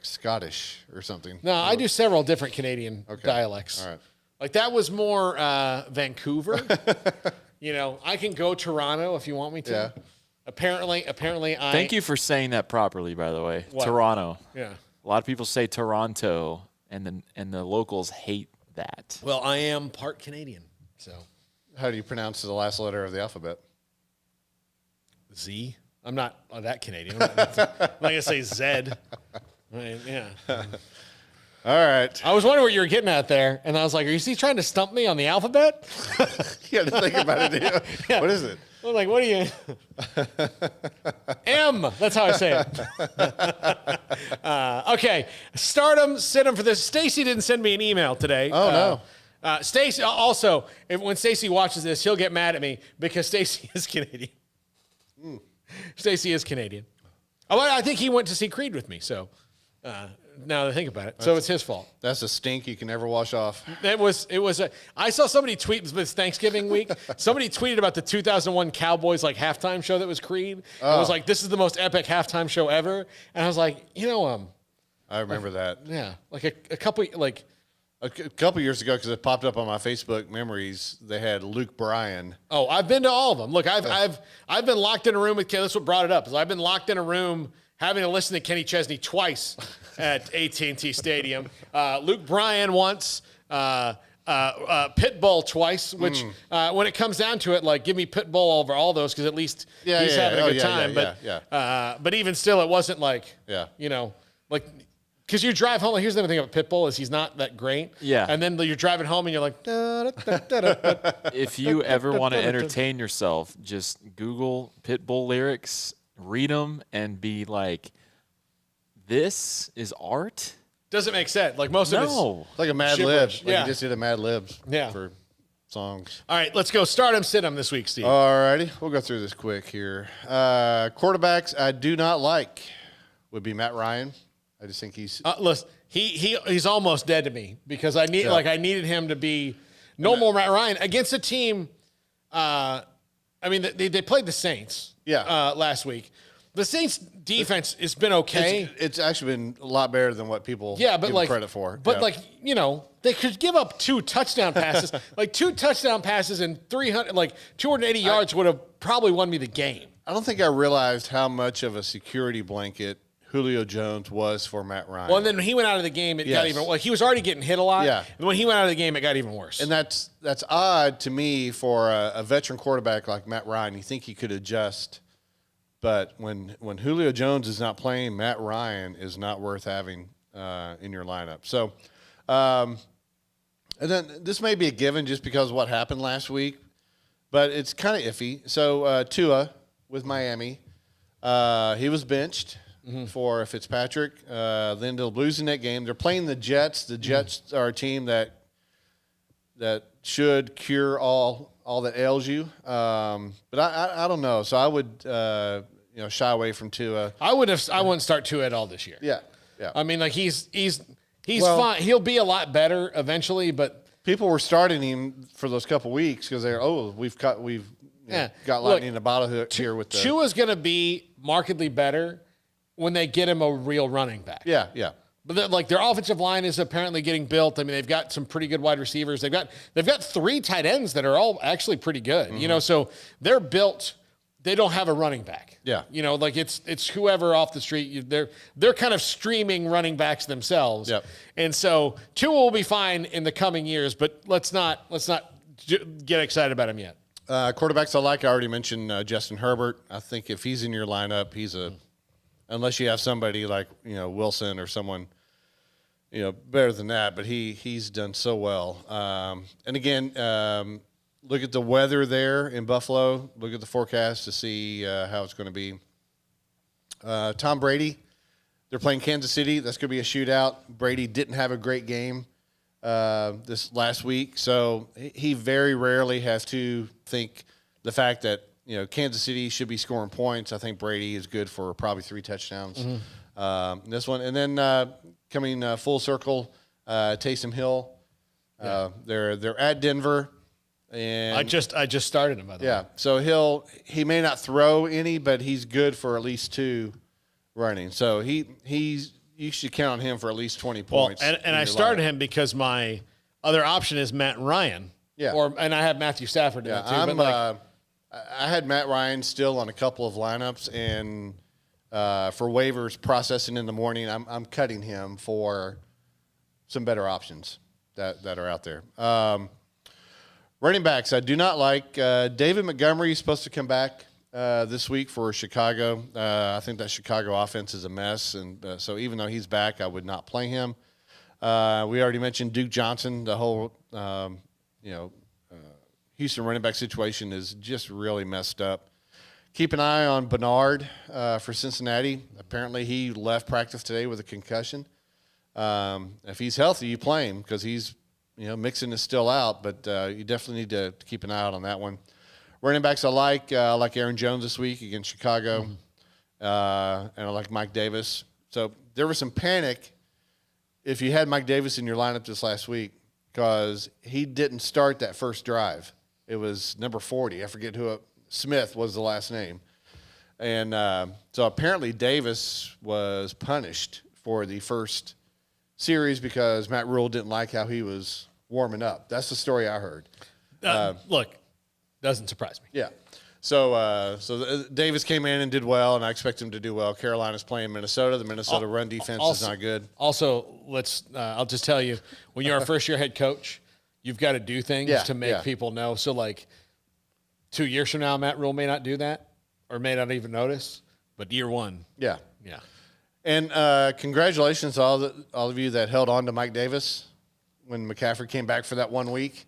Scottish or something. No, I do several different Canadian dialects. All right. Like that was more Vancouver. I can go Toronto if you want me to. Yeah. Apparently, I. Thank you for saying that properly, by the way. What? Toronto. Yeah. A lot of people say Toronto, and the locals hate that. Well, I am part Canadian, so. How do you pronounce the last letter of the alphabet? Z. I'm not that Canadian. I'm not gonna say Zed. Yeah. All right. I was wondering what you were getting at there, and I was like, "Are you trying to stump me on the alphabet?" You had to think about it. Yeah. What is it? I'm like, "What are you?" M. That's how I say it. Okay. Stardom, sit 'em for this. Stacy didn't send me an email today. Oh no. Stacy also, when Stacy watches this, he'll get mad at me because Stacy is Canadian. Stacy is Canadian. Oh, I think he went to see Creed with me. So now that I think about it, so it's his fault. That's a stink you can never wash off. I saw somebody tweet this Thanksgiving week. Somebody tweeted about the 2001 Cowboys halftime show that was Creed. It was like, this is the most epic halftime show ever. And I was like, I remember that. Yeah, like a couple years ago, because it popped up on my Facebook memories, they had Luke Bryan. Oh, I've been to all of them. Look, I've been locked in a room with Kenny. That's what brought it up. Is I've been locked in a room having to listen to Kenny Chesney twice at AT&T Stadium. Luke Bryan once. Pitbull twice. Which when it comes down to it, give me Pitbull over all those because at least he's having a good time. But even still, it wasn't because you drive home. Here's the other thing about Pitbull is he's not that great. Yeah. And then you're driving home and you're like. If you ever want to entertain yourself, just Google Pitbull lyrics, read them, and be like, "This is art." Doesn't make sense. Most of it's like a Mad Lib. Yeah. You just did a Mad Libs. Yeah. For songs. All right, let's go. Stardom, sit 'em this week, Steve. All righty, we'll go through this quick here. Quarterbacks I do not like would be Matt Ryan. I just think he's listen. He's almost dead to me because I needed him to be more Matt Ryan against a team. They played the Saints. Last week, the Saints defense has been okay. It's actually been a lot better than what people give credit for. But they could give up 2 touchdown passes. 2 touchdown passes and 280 yards would have probably won me the game. I don't think I realized how much of a security blanket Julio Jones was for Matt Ryan. Well, and then when he went out of the game, it got even. He was already getting hit a lot. Yeah. And when he went out of the game, it got even worse. And that's odd to me for a veteran quarterback like Matt Ryan. You think he could adjust, but when Julio Jones is not playing, Matt Ryan is not worth having in your lineup. So, and then this may be a given just because of what happened last week, but it's kind of iffy. So Tua with Miami, he was benched. For Fitzpatrick. Then they'll lose in that game. They're playing the Jets. The Jets are a team that should cure all that ails you. But I don't know. So I would shy away from Tua. I wouldn't start Tua at all this year. Yeah. Yeah. I mean, like he's fine. He'll be a lot better eventually, but people were starting him for those couple weeks because we've got lightning in a bottle here with the Tua's going to be markedly better when they get him a real running back. Yeah. But like their offensive line is apparently getting built. I mean, they've got some pretty good wide receivers. They've got 3 tight ends that are all actually pretty good. You know, so they're built. They don't have a running back. Yeah. You know, like it's whoever off the street. They're kind of streaming running backs themselves. Yep. And so Tua will be fine in the coming years, but let's not get excited about him yet. Quarterbacks I like. I already mentioned Justin Herbert. I think if he's in your lineup, unless you have somebody like, Wilson or someone, better than that, but he's done so well. And again, look at the weather there in Buffalo. Look at the forecast to see how it's going to be. Tom Brady, they're playing Kansas City. That's going to be a shootout. Brady didn't have a great game this last week, so he very rarely has to think the fact that Kansas City should be scoring points. I think Brady is good for probably 3 touchdowns. This one, and then coming full circle, Taysom Hill. They're at Denver, and I just started him by the way. Yeah, so he may not throw any, but he's good for at least 2 running. So you should count on him for at least 20 points. And I started him because my other option is Matt Ryan. Yeah, and I have Matthew Stafford in it too. I had Matt Ryan still on a couple of lineups, and for waivers processing in the morning, I'm cutting him for some better options that are out there. Running backs, I do not like. David Montgomery is supposed to come back this week for Chicago. I think that Chicago offense is a mess, and so even though he's back, I would not play him. We already mentioned Duke Johnson. The whole Houston running back situation is just really messed up. Keep an eye on Bernard for Cincinnati. Apparently, he left practice today with a concussion. If he's healthy, you play him because he's, Mixon is still out, but you definitely need to keep an eye out on that one. Running backs I like Aaron Jones this week against Chicago, and I like Mike Davis. So there was some panic if you had Mike Davis in your lineup this last week because he didn't start that first drive. It was number 40. I forget Smith was the last name. And so apparently Davis was punished for the first series because Matt Rule didn't like how he was warming up. That's the story I heard. Look, doesn't surprise me. Yeah. So Davis came in and did well, and I expect him to do well. Carolina's playing Minnesota. The Minnesota run defense is not good. Also, I'll just tell you, when you're a first-year head coach, you've got to do things to make people know. So, 2 years from now, Matt Rule may not do that or may not even notice, but year one. Yeah. Yeah. And congratulations to all of you that held on to Mike Davis when McCaffrey came back for that 1 week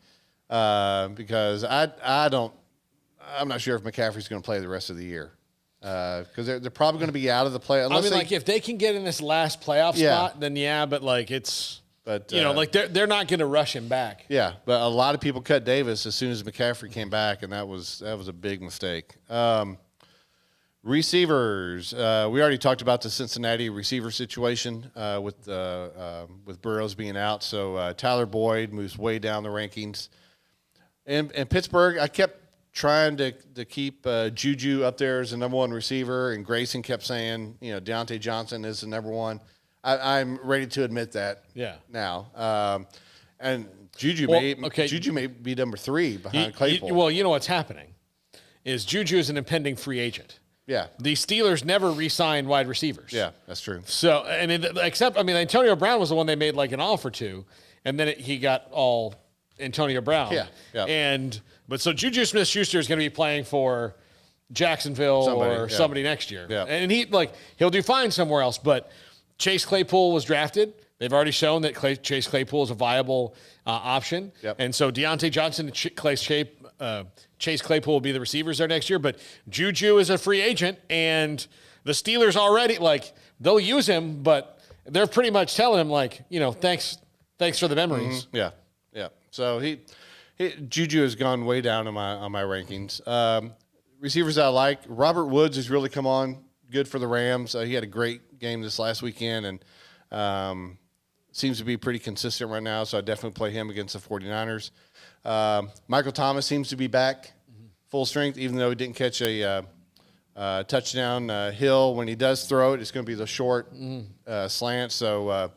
because I'm not sure if McCaffrey's going to play the rest of the year because they're probably going to be out of the play. If they can get in this last playoff spot, then but it's – But they're not going to rush him back. Yeah, but a lot of people cut Davis as soon as McCaffrey came back, and that was a big mistake. Receivers, we already talked about the Cincinnati receiver situation with Burrows being out. So Tyler Boyd moves way down the rankings. And Pittsburgh, I kept trying to keep Juju up there as the number 1 receiver, and Grayson kept saying, Deontay Johnson is the number 1. I'm ready to admit that now. And Juju may be number 3 behind Claypool. You know what's happening is Juju is an impending free agent. Yeah. The Steelers never re-sign wide receivers. Yeah, that's true. So, Antonio Brown was the one they made an offer to, and then he got all Antonio Brown. Yeah. But so Juju Smith-Schuster is going to be playing for Jacksonville or somebody next year. Yeah. And he'll do fine somewhere else, but Chase Claypool was drafted. They've already shown that Chase Claypool is a viable option. Yep. And so Deontay Johnson and Chase Claypool will be the receivers there next year. But Juju is a free agent, and the Steelers already, they'll use him, but they're pretty much telling him, thanks for the memories. Mm-hmm. Yeah. So Juju has gone way down on my rankings. Receivers I like, Robert Woods has really come on good for the Rams. He had a great game this last weekend, and Seems to be pretty consistent right now, so I definitely play him against the 49ers. Michael Thomas seems to be back full strength, even though he didn't catch a touchdown. Hill, when he does throw it, it's going to be the short slant. So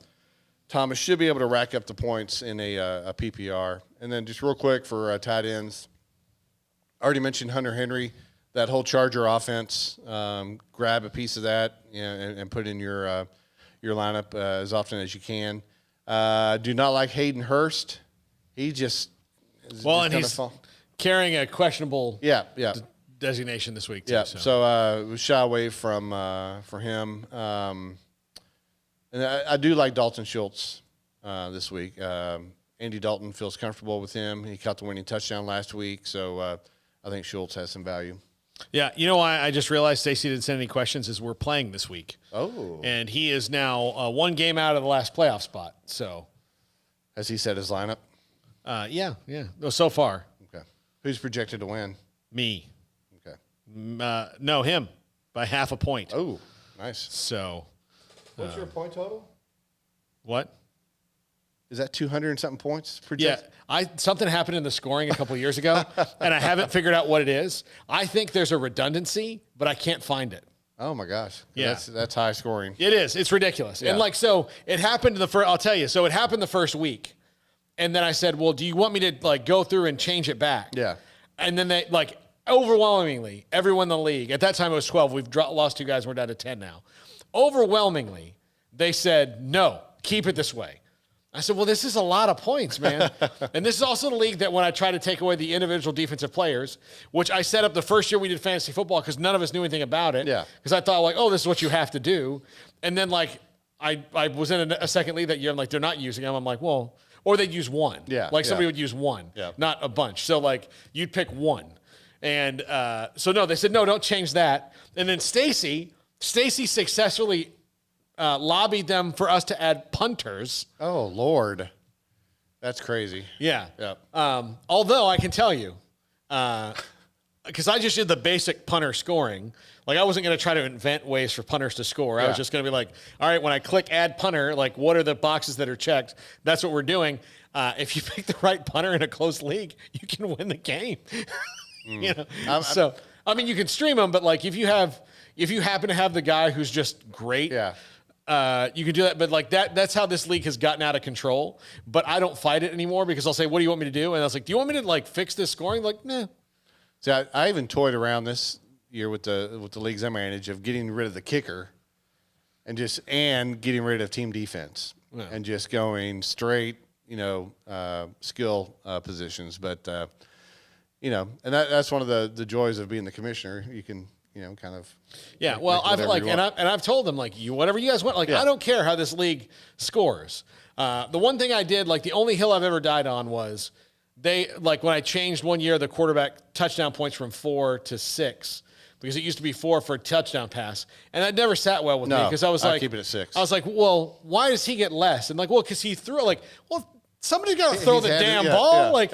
Thomas should be able to rack up the points in a PPR. And then just real quick for tight ends, I already mentioned Hunter Henry. That whole Charger offense, grab a piece of that and put in your lineup as often as you can. Do not like Hayden Hurst. He just and he's carrying a questionable designation this week too. Yeah, so we shy away from him. And I do like Dalton Schultz this week. Andy Dalton feels comfortable with him. He caught the winning touchdown last week, so I think Schultz has some value. Yeah, you know why I just realized Stacey didn't send any questions is we're playing this week. Oh. And he is now one game out of the last playoff spot. So, has he set his lineup? Yeah. Well, so far. Okay. Who's projected to win? Me. Okay. No, him by half a point. Oh, nice. So. What's your point total? What? Is that 200 and something points? Yeah, something happened in the scoring a couple of years ago, and I haven't figured out what it is. I think there's a redundancy, but I can't find it. Oh my gosh! Yeah, that's high scoring. It is. It's ridiculous. Yeah. And so it happened the first. I'll tell you. So it happened the first week, and then I said, "Well, do you want me to go through and change it back?" Yeah. And then they overwhelmingly everyone in the league at that time it was 12. We've lost 2 guys. We're down to 10 now. Overwhelmingly, they said no. Keep it this way. I said, well, this is a lot of points, man. And this is also the league that when I try to take away the individual defensive players, which I set up the first year we did fantasy football because none of us knew anything about it. Yeah. Because I thought, this is what you have to do. And then, I was in a second league that year. I'm like, they're not using them. I'm like, well, or they'd use one. Yeah. Somebody would use one, yeah. Not a bunch. So, you'd pick one. And so, no, they said, no, don't change that. And then Stacy successfully lobbied them for us to add punters. Oh, Lord. That's crazy. Yeah. Yep. Although I can tell you, because I just did the basic punter scoring. I wasn't going to try to invent ways for punters to score. I was just going to be like, all right, when I click add punter, what are the boxes that are checked? That's what we're doing. If you pick the right punter in a close league, you can win the game. You can stream them, but if you happen to have the guy who's just great, you can do that. But that's how this league has gotten out of control. But I don't fight it anymore because I'll say, what do you want me to do? And I was like, do you want me to fix this scoring? Nah. See, I even toyed around this year with the leagues I manage of getting rid of the kicker and getting rid of team defense and just going straight, skill positions. But, and that's one of the joys of being the commissioner. You can, kind of. Yeah. Well, I've told them whatever you guys want. I don't care how this league scores. The one thing I did, the only hill I've ever died on was they, when I changed one year, the quarterback touchdown points from 4 to 6 because it used to be 4 for a touchdown pass. And that never sat well with me because I was keep it at 6. I was like, well, why does he get less? And because he threw it somebody's got to throw the damn ball. I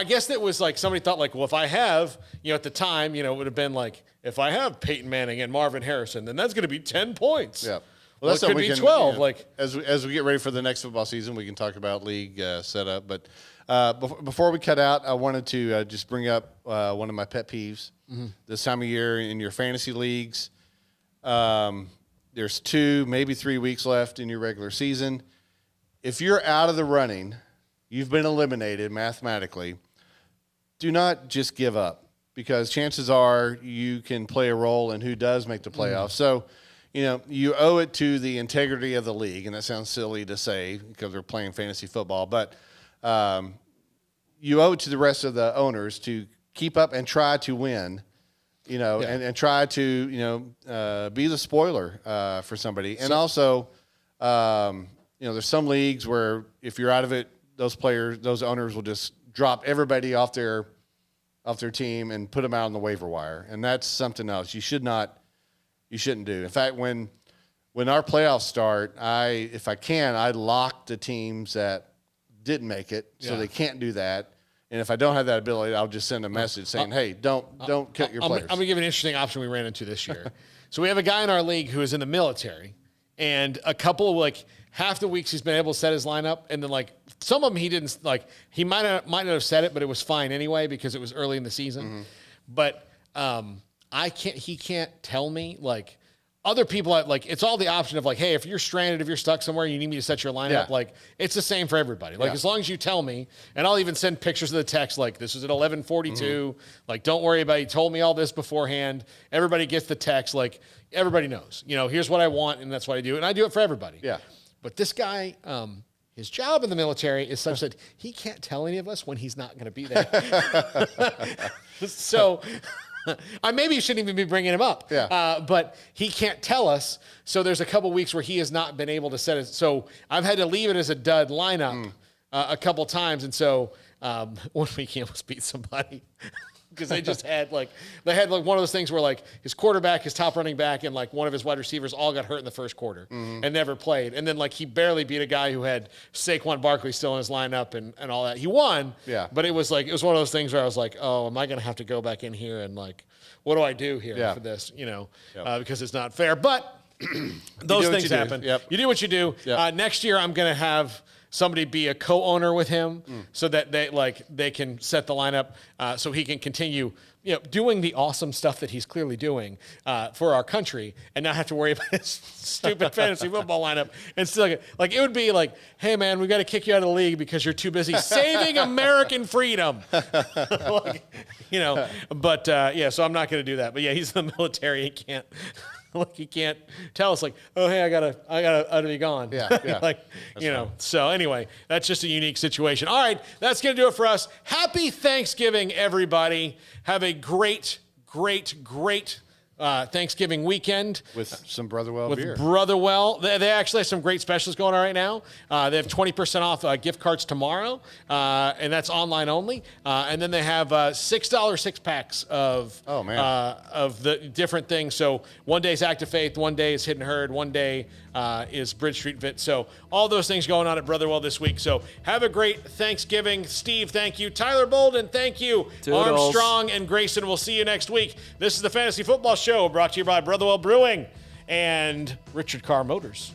guess it was somebody thought well, if I have, at the time, it would have been if I have Peyton Manning and Marvin Harrison, then that's going to be 10 points. Yeah. Well, that's could be 12. As we get ready for the next football season, we can talk about league setup. But before we cut out, I wanted to just bring up one of my pet peeves this time of year in your fantasy leagues. There's 2, maybe 3 weeks left in your regular season. If you're out of the running, you've been eliminated mathematically, do not just give up because chances are you can play a role in who does make the playoffs. So, you owe it to the integrity of the league, and that sounds silly to say because we're playing fantasy football, but you owe it to the rest of the owners to keep up and try to win, and try to, be the spoiler for somebody. And also, there's some leagues where if you're out of it, those owners will just drop everybody off their team and put them out on the waiver wire, and that's something else you shouldn't do. In fact, when our playoffs start, if I can, I lock the teams that didn't make it, so they can't do that. And if I don't have that ability, I'll just send a message saying, "Hey, don't cut your players." I'm gonna give an interesting option we ran into this year. So we have a guy in our league who is in the military. and a couple of like half the weeks he's been able to set his lineup, and then like some of them he didn't like. He might not have set it, but it was fine anyway because it was early in the season. But he can't tell me like. Other people, like, it's all the option of, like, hey, if you're stranded, if you're stuck somewhere, you need me to set your lineup. Like, it's the same for everybody. Like, as long as you tell me, and I'll even send pictures of the text, like, this is at 11:42. Like, don't worry about it. You told me all this beforehand. Everybody gets the text. Like, everybody knows. You know, here's what I want, and that's what I do. And I do it for everybody. Yeah. But this guy, his job in the military is such that he can't tell any of us when he's not going to be there. So... maybe you shouldn't even be bringing him up. But he can't tell us. So there's a couple weeks where he has not been able to set it. So I've had to leave it as a dud lineup a couple times. And so one week he almost beat somebody because they just had one of those things where like his quarterback, his top running back, and like one of his wide receivers all got hurt in the first quarter and never played. And then like he barely beat a guy who had Saquon Barkley still in his lineup and all that. He won. Yeah. But it was one of those things where I was like, oh, am I going to have to go back in here and like, what do I do here for this? You know, because it's not fair. But those things happen. You do what you do. Next year, I'm going to have somebody be a co-owner with him so that they can set the lineup so he can continue doing the awesome stuff that he's clearly doing for our country and not have to worry about his stupid fantasy football lineup. And still, like it would be like, hey man, we got to kick you out of the league because you're too busy saving American freedom. But so I'm not going to do that. But yeah, he's in the military. He can't. Like he can't tell us like, oh hey, I gotta be gone. So anyway, that's just a unique situation. All right, that's gonna do it for us. Happy Thanksgiving, everybody. Have a great Thanksgiving weekend. With some Brotherwell beer. With Brotherwell. They actually have some great specials going on right now. They have 20% off gift cards tomorrow, and that's online only. And then they have $6 six-packs of the different things. So one day is Act of Faith, one day is Hidden Herd, one day is Bridge Street Fit. So all those things going on at Brotherwell this week. So have a great Thanksgiving. Steve, thank you. Tyler Bolden, thank you. Toodles. Armstrong and Grayson, we'll see you next week. This is the Fantasy Football Show brought to you by Brotherwell Brewing and Richard Carr Motors.